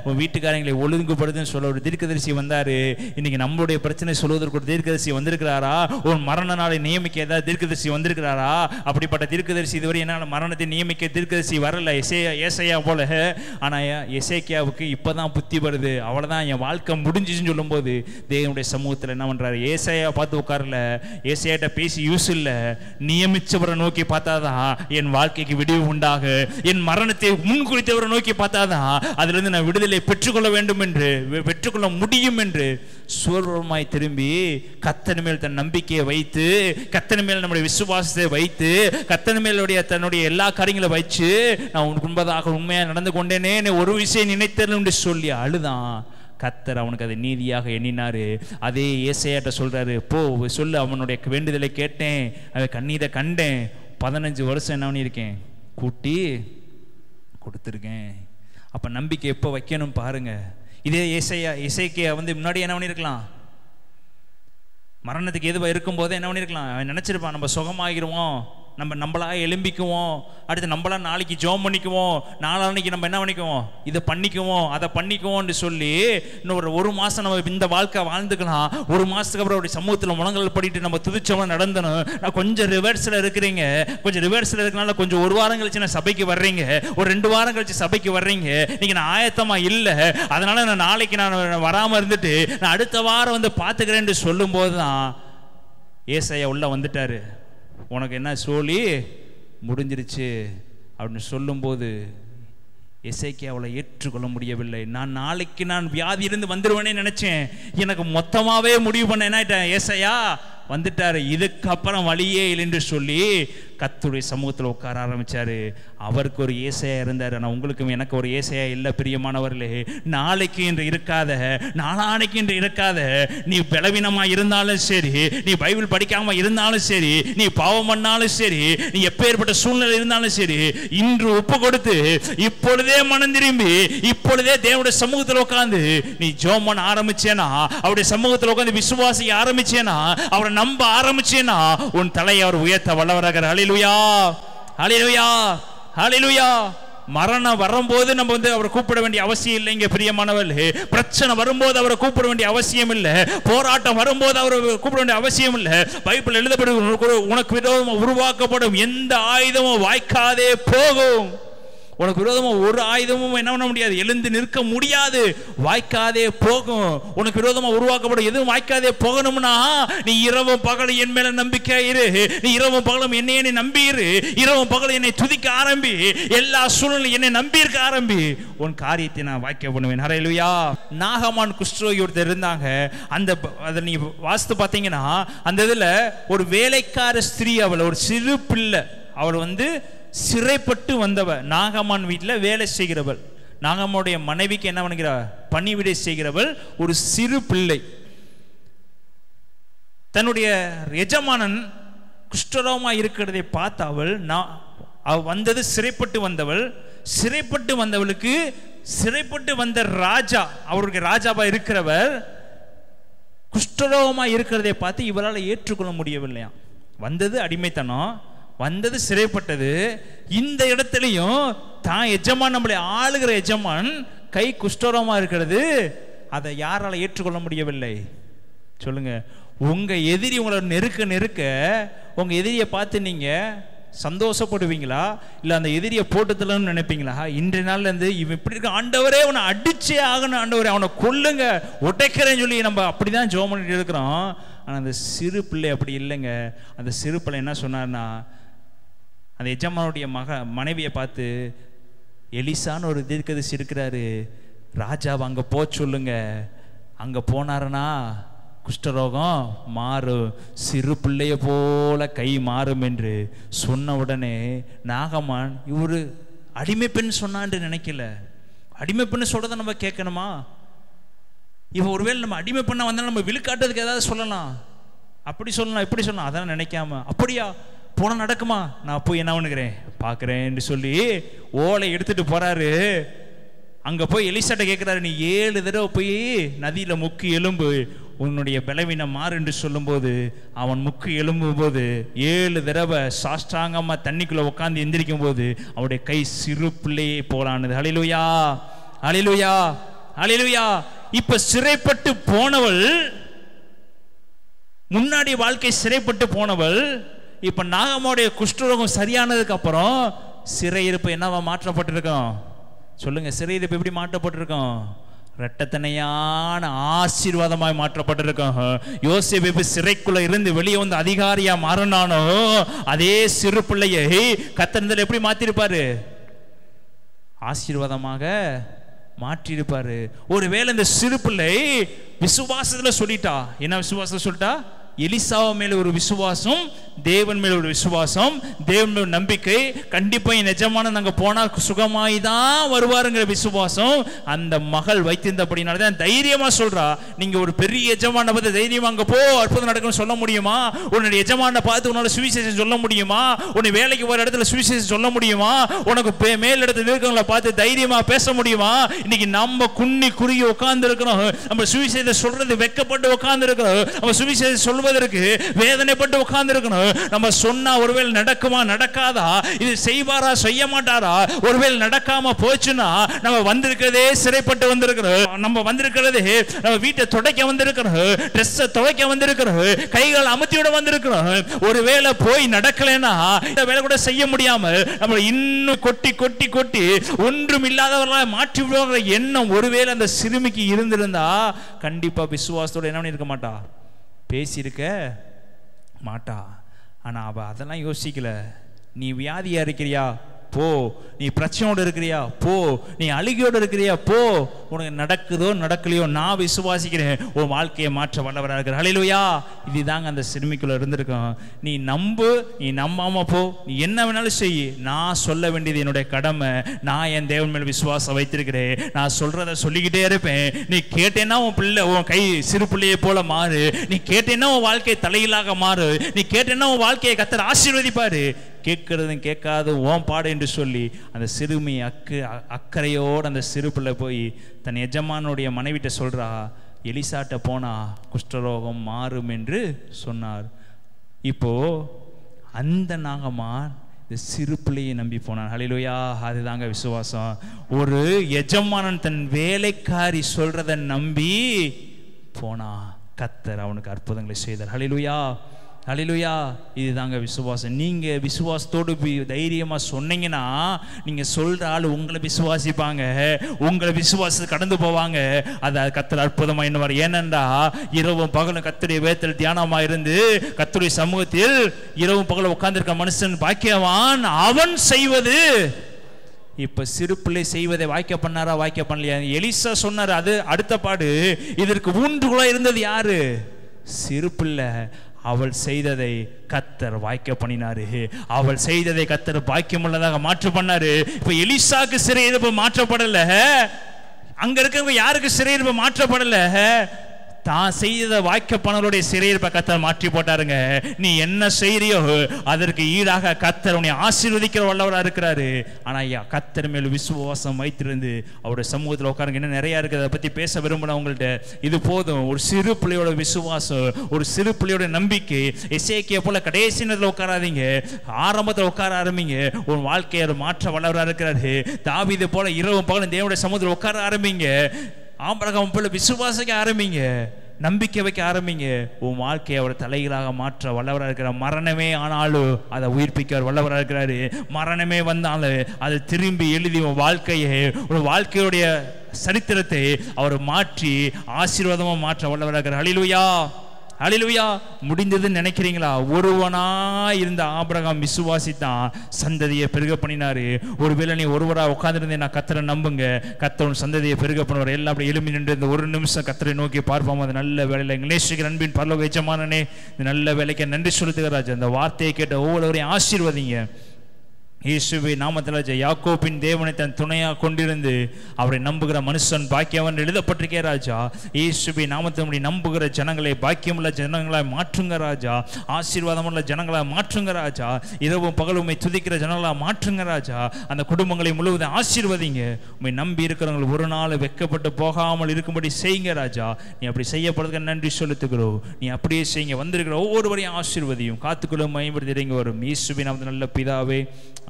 உன் வீட்டுக்காரங்களை ஒழுங்குபடுதுன்னு சொல்ல ஒரு தீர்க்கதரிசி வந்தாரு. இன்னைக்கு நம்மளுடைய பிரச்சனை சொல்வதற்கு ஒரு தீர்க்கதரிசி வந்திருக்கிறாரா? உன் மரண நாளை நியமிக்க ஏதாவது தீர்க்கதரிசி வந்திருக்கிறாரா? அப்படிப்பட்ட தீர்க்கதரிசி இதுவரை என்னால் மரணத்தை நியமிக்க தீர்க்கதரிசி வரல ஏசாயா போல. ஆனால் எசேக்கியாவுக்கு இப்போதான் புத்தி வருது. அவ்வளோதான், என் வாழ்க்கை முடிஞ்சிச்சுன்னு சொல்லும்போது தேவனுடைய சமூகத்தில் என்ன பண்ணுறாரு, ஏசாயா பார்த்து உட்காரல, ஏசாயாட்ட பேசி யூஸ் இல்லை, நியமிச்சவரை நோக்கி பார்த்தாதான் என் வாழ்க்கைக்கு விடிவு உண்டாக, என் மரணத்தை முன்குறித்தவரை நோக்கி பார்த்தாதான் அதிலிருந்து நான் விடுதலை பெற்றுக்கொள்ள வேண்டும் என்று, பெற்றுக்கொள்ள முடியும் என்று சோர்வமாய் திரும்பி கர்த்தர் மேல் தன் நம்பிக்கையை வைத்து, கர்த்தர் மேல் நம்முடைய விசுவாசத்தை வைத்து, கர்த்தர் மேலுடைய தன்னுடைய எல்லா காரியங்களை வச்சு, நான் உனக்கு முன்பதாக உண்மையாக நடந்து கொண்டேனே, ஒரு விஷயம் நினைத்தேன் என்று சொல்லி அழுதான். கர்த்தர் அவனுக்கு அதை நீதியாக எண்ணினாரு. அதே ஏசாயாட்ட சொல்றாரு, போ சொல்லு, அவனுடைய வேண்டுதலை கேட்டேன், அவன் கண்ணீரை கண்டேன், 15 வருஷம் என்ன பண்ணியிருக்கேன், கூட்டி கொடுத்துருக்கேன். அப்ப நம்பிக்கை எப்போ வைக்கணும் பாருங்க. இதே இசைக்கையா முன்னாடி என்ன பண்ணியிருக்கலாம், மரணத்துக்கு எதுவாக இருக்கும்போதே என்ன பண்ணியிருக்கலாம், அவன் நினைச்சிருப்பான் நம்ம சுகமாகிருவோம், நம்மளா எழும்பிக்குவோம், அடுத்து நம்மளா நாளைக்கு ஜோம் பண்ணிக்குவோம், நாளான்னைக்கு நம்ம என்ன பண்ணிக்குவோம், இதை பண்ணிக்குவோம், அதை பண்ணிக்குவோம்னு சொல்லி இன்னும் ஒரு மாதம் நம்ம இந்த வாழ்க்கை வாழ்ந்துக்கலாம். ஒரு மாதத்துக்கு அப்புறம் ஒரு சமூகத்தில் முழங்கல் படிட்டு நம்ம துதிச்சவங்க நடந்தணும். நான் கொஞ்சம் ரிவர்ஸில் இருக்கிறீங்க, கொஞ்சம் ரிவர்ஸில் இருக்கனால கொஞ்சம் ஒரு வாரம் கழிச்சு நான் சபைக்கு வர்றீங்க, ஒரு 2 வாரம் கழிச்சு சபைக்கு வர்றீங்க, இன்னைக்கு நான் ஆயத்தமாக இல்லை, அதனால நான் நாளைக்கு நான் வராமல் இருந்துட்டு நான் அடுத்த வாரம் பார்த்துக்கிறேன்னு சொல்லும் போது தான் ஏசாயா உள்ள வந்துட்டாரு. உனக்கு என்ன சொல்லி முடிஞ்சிருச்சு அப்படின்னு சொல்லும்போது எசேக்கியா அவளை ஏற்றுக்கொள்ள முடியவில்லை. நாளைக்கு நான் வியாதி இருந்து வந்துருவேனே நினைச்சேன், எனக்கு மொத்தமாவே முடிவு பண்ண என்ன ஏசாயா வந்துட்டாரு, இதுக்கப்புறம் வழியே இல்லை என்று சொல்லி கர்த்தருடைய சமூகத்தில் உட்கார ஆரம்பிச்சாரு. அவருக்கு ஒரு ஏசாயா இருந்தார், ஆனால் உங்களுக்கும் எனக்கு ஒரு ஏசாயா இல்லை பிரியமானவர்களே. நாளைக்கு என்று இருக்காத, நாளானைக்கு என்று இருக்காத, நீ பலவீனமா இருந்தாலும் சரி, நீ பைபிள் படிக்காம இருந்தாலும் சரி, நீ பாவம் பண்ணாலும் சரி, நீ எப்பேற்பட்ட சூழ்நிலை இருந்தாலும் சரி, இன்று ஒப்பு கொடுத்து இப்பொழுதே மனம் திரும்பி இப்பொழுதே தேவனுடைய சமூகத்தில் உட்கார்ந்து நீ ஜெபம் பண்ண ஆரம்பிச்சேனா, அவருடைய சமூகத்தில் உட்கார்ந்து விசுவாசிக்க ஆரம்பிச்சேனா, அவரை நம்ப ஆரம்பிச்சேனா, உன் தலையை அவர் உயர்த்த வல்லவராக. ஹல்லேலூயா, ஹல்லேலூயா, ஹல்லேலூயா. மரணம் வரும்போது நம்ம அவரை கூப்பிட வேண்டிய அவசியம் இல்லைங்க பிரியமானவர்களே. பிரச்சனை வரும்போது அவரை கூப்பிட வேண்டிய அவசியம் இல்லை, போராட்டம் வரும்போது அவரை கூப்பிட வேண்டிய அவசியம் இல்லை. பைபிள் எழுதப்படும், உனக்கு விரோதமாக உருவாக்கப்படும் எந்த ஆயுதமும் வாய்க்காதே போகும். உனக்கு விரோதமாக ஒரு ஆயுதமும் என்ன பண்ண முடியாது, எழுந்து நிற்க முடியாது, வாய்க்காதே போகும். உனக்கு விரோதமாக உருவாக்கப்படும் எதுவும் வாய்க்காதே போகணும்னா நீ இரவும் பகலும் என் மேல நம்பிக்கை இரு, நீ இரவும் பகலும் என்னையே நீ நம்பிரு, இரவும் பகலும் என்னை துதிக்க ஆரம்பி, எல்லா சூழ்நிலையும் என்னை நம்பி இருக்க ஆரம்பி, உன் காரியத்தை நான் வாய்க்க பண்ணுவேன். ஹல்லேலூயா. நாகமான் குஷ்டரோகி ஒருத்தர் இருந்தாங்க. அதை நீ வாசித்து பார்த்தீங்கன்னா அந்த இதுல ஒரு வேலைக்கார ஸ்திரீ, அவள் ஒரு சிறு பிள்ளை, அவள் சிறைப்பட்டு வந்தவள், நாகமான் வீட்டில் வேலை செய்கிறவள், நாகமானுடைய மனைவிக்கு என்ன பண்ணுகிறாள், பணிவிடை செய்கிறவள், ஒரு சிறு பிள்ளை. தன்னுடைய எஜமானன் குஷ்டரோகமாக இருக்கிறதை பார்த்த அவள் வந்தது சிறைப்பட்டு வந்தவள். சிறைப்பட்டு வந்தவளுக்கு சிறைப்பட்டு வந்த ராஜா, அவருடைய ராஜாவா இருக்கிறவர் குஷ்டரோகமாக இருக்கிறதை பார்த்து இவரால் ஏற்றுக்கொள்ள முடியவில்லையா. வந்தது அடிமைத்தனம், வந்தது சிறைப்பட்டது. இந்த இடத்துலையும் தான் எஜமான், நம்மளை ஆளுகிற எஜமான் கை குஷ்டரோகமா இருக்கிறது, அதை யாரால ஏற்றுக்கொள்ள முடியவில்லை சொல்லுங்க. உங்க எதிரி உங்களை நெருக்க நெருக்க உங்க எதிரியை பார்த்து நீங்க சந்தோஷப்படுவீங்களா, இல்லை அந்த எதிரியை போட்டுத்தலன்னு நினைப்பீங்களா? இன்றைய நாள்ல இருந்து இவன் இப்படி இருக்க, ஆண்டவரே அவனை அடிச்சே ஆகணும், ஆண்டவரே அவனை கொல்லுங்க, ஒட்டைக்கிறேன்னு சொல்லி நம்ம அப்படிதான் ஜெபம் பண்ணிட்டு இருக்கிறோம். ஆனால் அந்த சிறு பிள்ளை அப்படி இல்லைங்க. அந்த சிறு பிள்ளை என்ன சொன்னார்னா, அந்த எஜமானுடைய மனைவியை பார்த்து, எலிசான்னு ஒரு தீர்க்கதரிசி இருக்கிறாரு, ராஜாவை அங்கே போக சொல்லுங்க, அங்கே போனாருன்னா குஷ்டரோகம் மாறும், சிறு பிள்ளைய போல கை மாறும் என்று சொன்ன உடனே நாகமான், இவரு அடிமை பெண் சொன்னான்னு நினைக்கல. அடிமை பெண்ணு சொல்றதை நம்ம கேட்கணுமா? இவ ஒருவேளை நம்ம அடிமை பண்ண வந்தாலும் நம்ம விழுக்காட்டுறதுக்கு ஏதாவது சொல்லலாம், அப்படி சொல்லலாம் இப்படி சொல்லலாம், அதான் நினைக்காம அப்படியா போன நடக்குமா, நான் போய் என்ன பண்ணுகிறேன் பார்க்குறேன்னு சொல்லி ஓலை எடுத்துட்டு போறாரு. அங்கே போய் எலிசாட்ட கேட்குறாரு, நீ 7 தடவை போய் நதியில் முக்கு எலும்பு, உன்னுடைய பலவீனம் மாறு என்று சொல்லும்போது அவன் முக்கு எலும்பும் போது 7 தடவை சாஷ்டாங்கமாக தண்ணிக்குள்ளே உட்காந்து எந்திரிக்கும் போது அவனுடைய கை சிறு பிள்ளையே போலானது. ஹல்லேலூயா, ஹல்லேலூயா, ஹல்லேலூயா. இப்ப சிறைப்பட்டு போனவள், முன்னாடி வாழ்க்கை சிறைப்பட்டு போனவள், இப்ப நாகமாவுடைய குஷ்டரோகம் சரியானதுக்கு அப்புறம் சிறையிருப்பு என்னவா மாற்றப்பட்டிருக்கோம் சொல்லுங்க. சிறையிருப்பு எப்படி மாற்றப்பட்டிருக்கோம்? இரட்டத்தனையான ஆசீர்வாதமாய் மாற்றப்பட்டிருக்கோம். யோசேப்பு சிறைக்குள்ள இருந்து வெளியே வந்து அதிகாரியா மாறினானோ, அதே சிறு பிள்ளையை கர்த்தர் எப்படி மாத்திருப்பாரு? ஆசீர்வாதமாக மாற்றியிருப்பாரு. ஒருவேளை இந்த சிறு பிள்ளை விசுவாசத்துல சொல்லிட்டா, என்ன விசுவாசத்துல சொல்லிட்டா? எலிசாவை மேல ஒரு விசுவாசம், தேவன் மேல ஒரு விசுவாசம், தேவன் மேல நம்பிக்கை, கண்டிப்பா என் எஜமானன் அங்க போனா சுகமாய் தான் வருவாருங்கிற விசுவாசம் அந்த மகள் வைத்திருந்தபடினால்தான் தைரியமா சொல்றா. நீங்க ஒரு பெரிய எஜமான பார்த்து தைரியமா அங்க போ, அற்புதம் நடக்கும்னு சொல்ல முடியுமா? உன்னுடைய எஜமான பார்த்து உன்னால சுவிசேஷம் சொல்ல முடியுமா? உன்னை வேலைக்கு போற இடத்துல சுவிசேஷம் சொல்ல முடியுமா? உனக்கு மேல் இடத்துல இருக்கவங்களை பார்த்து தைரியமா பேச முடியுமா? இன்னைக்கு நம்ம குன்னி குறுகி உட்கார்ந்து இருக்கிறோம், நம்ம சுவிசேஷத்தை சொல்றது வெக்கப்பட்டு உட்கார்ந்து இருக்கிறோம், நம்ம சுவிசேஷம் சொல்வதற்கு வேதனைப்பட்டு உட்கார்ந்து இருக்கணும். நம்ம சொன்னா ஒருவேளை நடக்குமா நடக்காதா, இது செய்வாரா செய்ய மாட்டாரா, ஒருவேளை நடக்காம போச்சுன்னா நம்ம வந்திருக்கிறதே சிறைப்பட்டு வந்திருக்கிறோம், நம்ம வந்திருக்கிறதே நம்ம வீட்டை துடைக்க வந்திருக்கிறோம், ட்ரெஸ்ஸை துவைக்க வந்திருக்கிறோம், கைகள் அமுத்தியோட வந்திருக்கிறோம். ஒருவேளை போய் நடக்கலைன்னா இந்த வேலை கூட செய்ய முடியாம நம்ம இன்னும் கொட்டி கொட்டி கொட்டி ஒன்றும் இல்லாதவர்களாக மாற்றி விடுவாங்கிற எண்ணம் ஒருவேளை அந்த சிறுமிக்கு இருந்திருந்தா கண்டிப்பா விசுவாசத்தோட என்ன பண்ணிருக்க மாட்டா, பேசியிருக்க மாட்டா. ஆனால் அவள் அதெல்லாம் யோசிக்கல. நீ வியாதியாக இருக்கிறியா போ, நீ பிரச்சனையோடு இருக்கிறியா போ, நீ அழுகையோடு இருக்கிறியா போ, உனக்கு நடக்குதோ நடக்கலையோ நான் விசுவாசிக்கிறேன் உன் வாழ்க்கையை மாற்ற வல்லவராக இருக்கிற. ஹல்லேலூயா. இதுதாங்க அந்த சிறுமிக்குள்ள இருந்திருக்கும். நீ நம்பு, நீ நம்பாம போ, நீ என்ன வேணாலும் செய், நான் சொல்ல வேண்டியது என்னுடைய கடமை, நான் என் தேவன் மேல் விசுவாசம் வைத்திருக்கிறேன், நான் சொல்றத சொல்லிக்கிட்டே இருப்பேன். நீ கேட்டேன்னா உன் பிள்ளை உன் கை சிறு பிள்ளையை போல மாறு, நீ கேட்டேன்னா உன் வாழ்க்கை தலையிலாக மாறு, நீ கேட்டேன்னா உன் வாழ்க்கையை கர்த்தர் ஆசீர்வதிப்பாரு. கேட்கறதும் கேட்காது ஓம் பாடு என்று சொல்லி அந்த சிறுமி அக்கறையோடு அந்த சிறு பிள்ளை போய் தன் எஜமானுடைய மனைவிட்ட சொல்றா, எலிசாட்ட போனா குஷ்டரோகம் மாறும் என்று சொன்னார். இப்போ அந்த நாகமான் இந்த சிறு பிள்ளையை நம்பி போனான். ஹல்லேலூயா. அதுதாங்க விசுவாசம். ஒரு எஜமானன் தன் வேலைக்காரி சொல்றதை நம்பி போனா, கர்த்தர் அவனுக்கு அற்புதங்களை செய்தார். ஹல்லேலூயா. ஹல்லேலூயா. இதுதாங்க விசுவாசம். நீங்க விசுவாசத்தோடு தைரியமா சொன்னீங்கன்னா நீங்க சொல்ற ஆள் உங்களை விசுவாசிப்பாங்க, உங்களை விசுவாசத்தை கடந்து போவாங்க. அதை கர்த்தர் அற்புதமா என்னவார். ஏனென்றா இரவும் பகலும் கர்த்தருடைய வேதத்தில் தியானமா இருந்து கர்த்தருடைய சமூகத்தில் இரவும் பகலும் உட்கார்ந்திருக்க மனுஷன் பாக்கியவான், அவன் செய்வது. இப்ப சிறு பிள்ளை செய்வதை வாய்க்க பண்ணாரா வாய்க்க பண்ணலையா? எலிசா சொன்னார், அது அடுத்த பாடு. இதற்கு ஊன்றுகுலா இருந்தது யாரு? சிறு பிள்ளை. அவள் செய்ததை கர்த்தர் வாய்க்க பண்ணினாரு, அவள் செய்ததை கர்த்தர் பாக்கியமுள்ளதாக மாற்ற பண்ணாரு. இப்ப எலிசாக்கு சிறையிருப்பு மாற்றப்படல, அங்க இருக்கவங்க யாருக்கு சிறையிருப்பு மாற்றப்படல, தான் செய்த வாய்க்க பண்ணவருடைய சிறையிருப்பை கர்த்தர் மாற்றி போட்டாருங்க. நீ என்ன செய்யறியோ அதற்கு ஈடாக கர்த்தர் உன்னை ஆசீர்வதிக்கிற வல்லவராக இருக்கிறாரு. ஆனா கர்த்தர் மேல் விசுவாசம் வைத்திருந்து அவருடைய சமூகத்தில் உட்காருங்க. இன்னும் நிறைய இருக்குது, அதை பத்தி பேச விரும்பின உங்கள்கிட்ட. இது போதும். ஒரு சிறு பிள்ளையோட விசுவாசம், ஒரு சிறு பிள்ளையோட நம்பிக்கை. எசேக்கியா போல கடைசி நேரத்தில் உட்காராதீங்க, ஆரம்பத்தில் உட்கார ஆரம்பிங்க. உன் வாழ்க்கையை மாற்ற வல்லவராக இருக்கிறாரு. தாவீது போல இரவு பகலும் தேவனுடைய சமூகத்தில் உட்கார ஆரம்பிங்க. ஆபிரகாம் போல விசுவாசிக்க ஆரம்பிங்க, நம்பிக்கை வைக்க ஆரம்பிங்க. உன் வாழ்க்கையை அவர் தலைகளாக மாற்ற வல்லவராக இருக்கிறார். மரணமே ஆனாலும் அதை உயிர்ப்பிக்க வல்லவராக இருக்கிறாரு. மரணமே வந்தாலும் அதை திரும்பி எழுதி உன் வாழ்க்கையை, ஒரு வாழ்க்கையுடைய சரித்திரத்தை அவர் மாற்றி ஆசீர்வாதமா மாற்ற வல்லவராக இருக்கிறார். ஹல்லேலூயா. ஹல்லேலூயா. முடிந்ததுன்னு நினைக்கிறீங்களா? ஒருவனா இருந்த ஆபிரகாம் விசுவாசித்தான், சந்ததியை பெருக பண்ணினாரு. ஒருவேளை நீ ஒருவரா உட்கார்ந்துருந்தேன், நான் கர்த்தரை நம்புங்க, கர்த்தர் சந்ததியை பெருக பண்ணுவார். எல்லாம் அப்படி எழுப்பி நின்று இந்த ஒரு நிமிஷம் கர்த்தரை நோக்கி பார்ப்போம். அது நல்ல வேலையில் எங்களேஷிக்கிற அன்பின் பரலோக எஜமானனே, இந்த நல்ல வேலைக்கு நன்றி செலுத்துகிறார். அந்த வார்த்தையை கேட்ட ஒவ்வொருவரையும் ஆசீர்வதிங்க. இயேசுவே நாமத்தில் யாக்கோபின் தேவனை தன் துணையாக கொண்டிருந்து அவரை நம்புகிற மனுஷன் பாக்கியவன் எழுதப்பட்டிருக்கே ராஜா. இயேசுவே நாமத்தை நம்புகிற ஜனங்களை பாக்கியமுள்ள ஜனங்களாய் மாற்றுங்க ராஜா, ஆசீர்வாதமுள்ள ஜனங்களாய் மாற்றுங்க ராஜா, இரவும் பகலும் உம்மை துதிக்கிற ஜனங்களாக மாற்றுங்க ராஜா. அந்த குடும்பங்களை முழுவதும் ஆசீர்வதிங்க. உம்மை நம்பி இருக்கிறவங்க ஒரு நாள் வெட்கப்பட்டு போகாமல் இருக்கும்படி செய்யுங்க ராஜா. நீ அப்படி செய்யப்படுறதுக்கு நன்றி செலுத்துகிறோம். நீ அப்படியே செய்யுங்க. வந்திருக்கிற ஒவ்வொருவரையும் ஆசீர்வதியும், காத்துக்குள்ள மேம்படுத்தி வரும். இயேசுவின் நாமத்தில் நல்ல பிதாவே,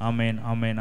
ஆமென், ஆமென்.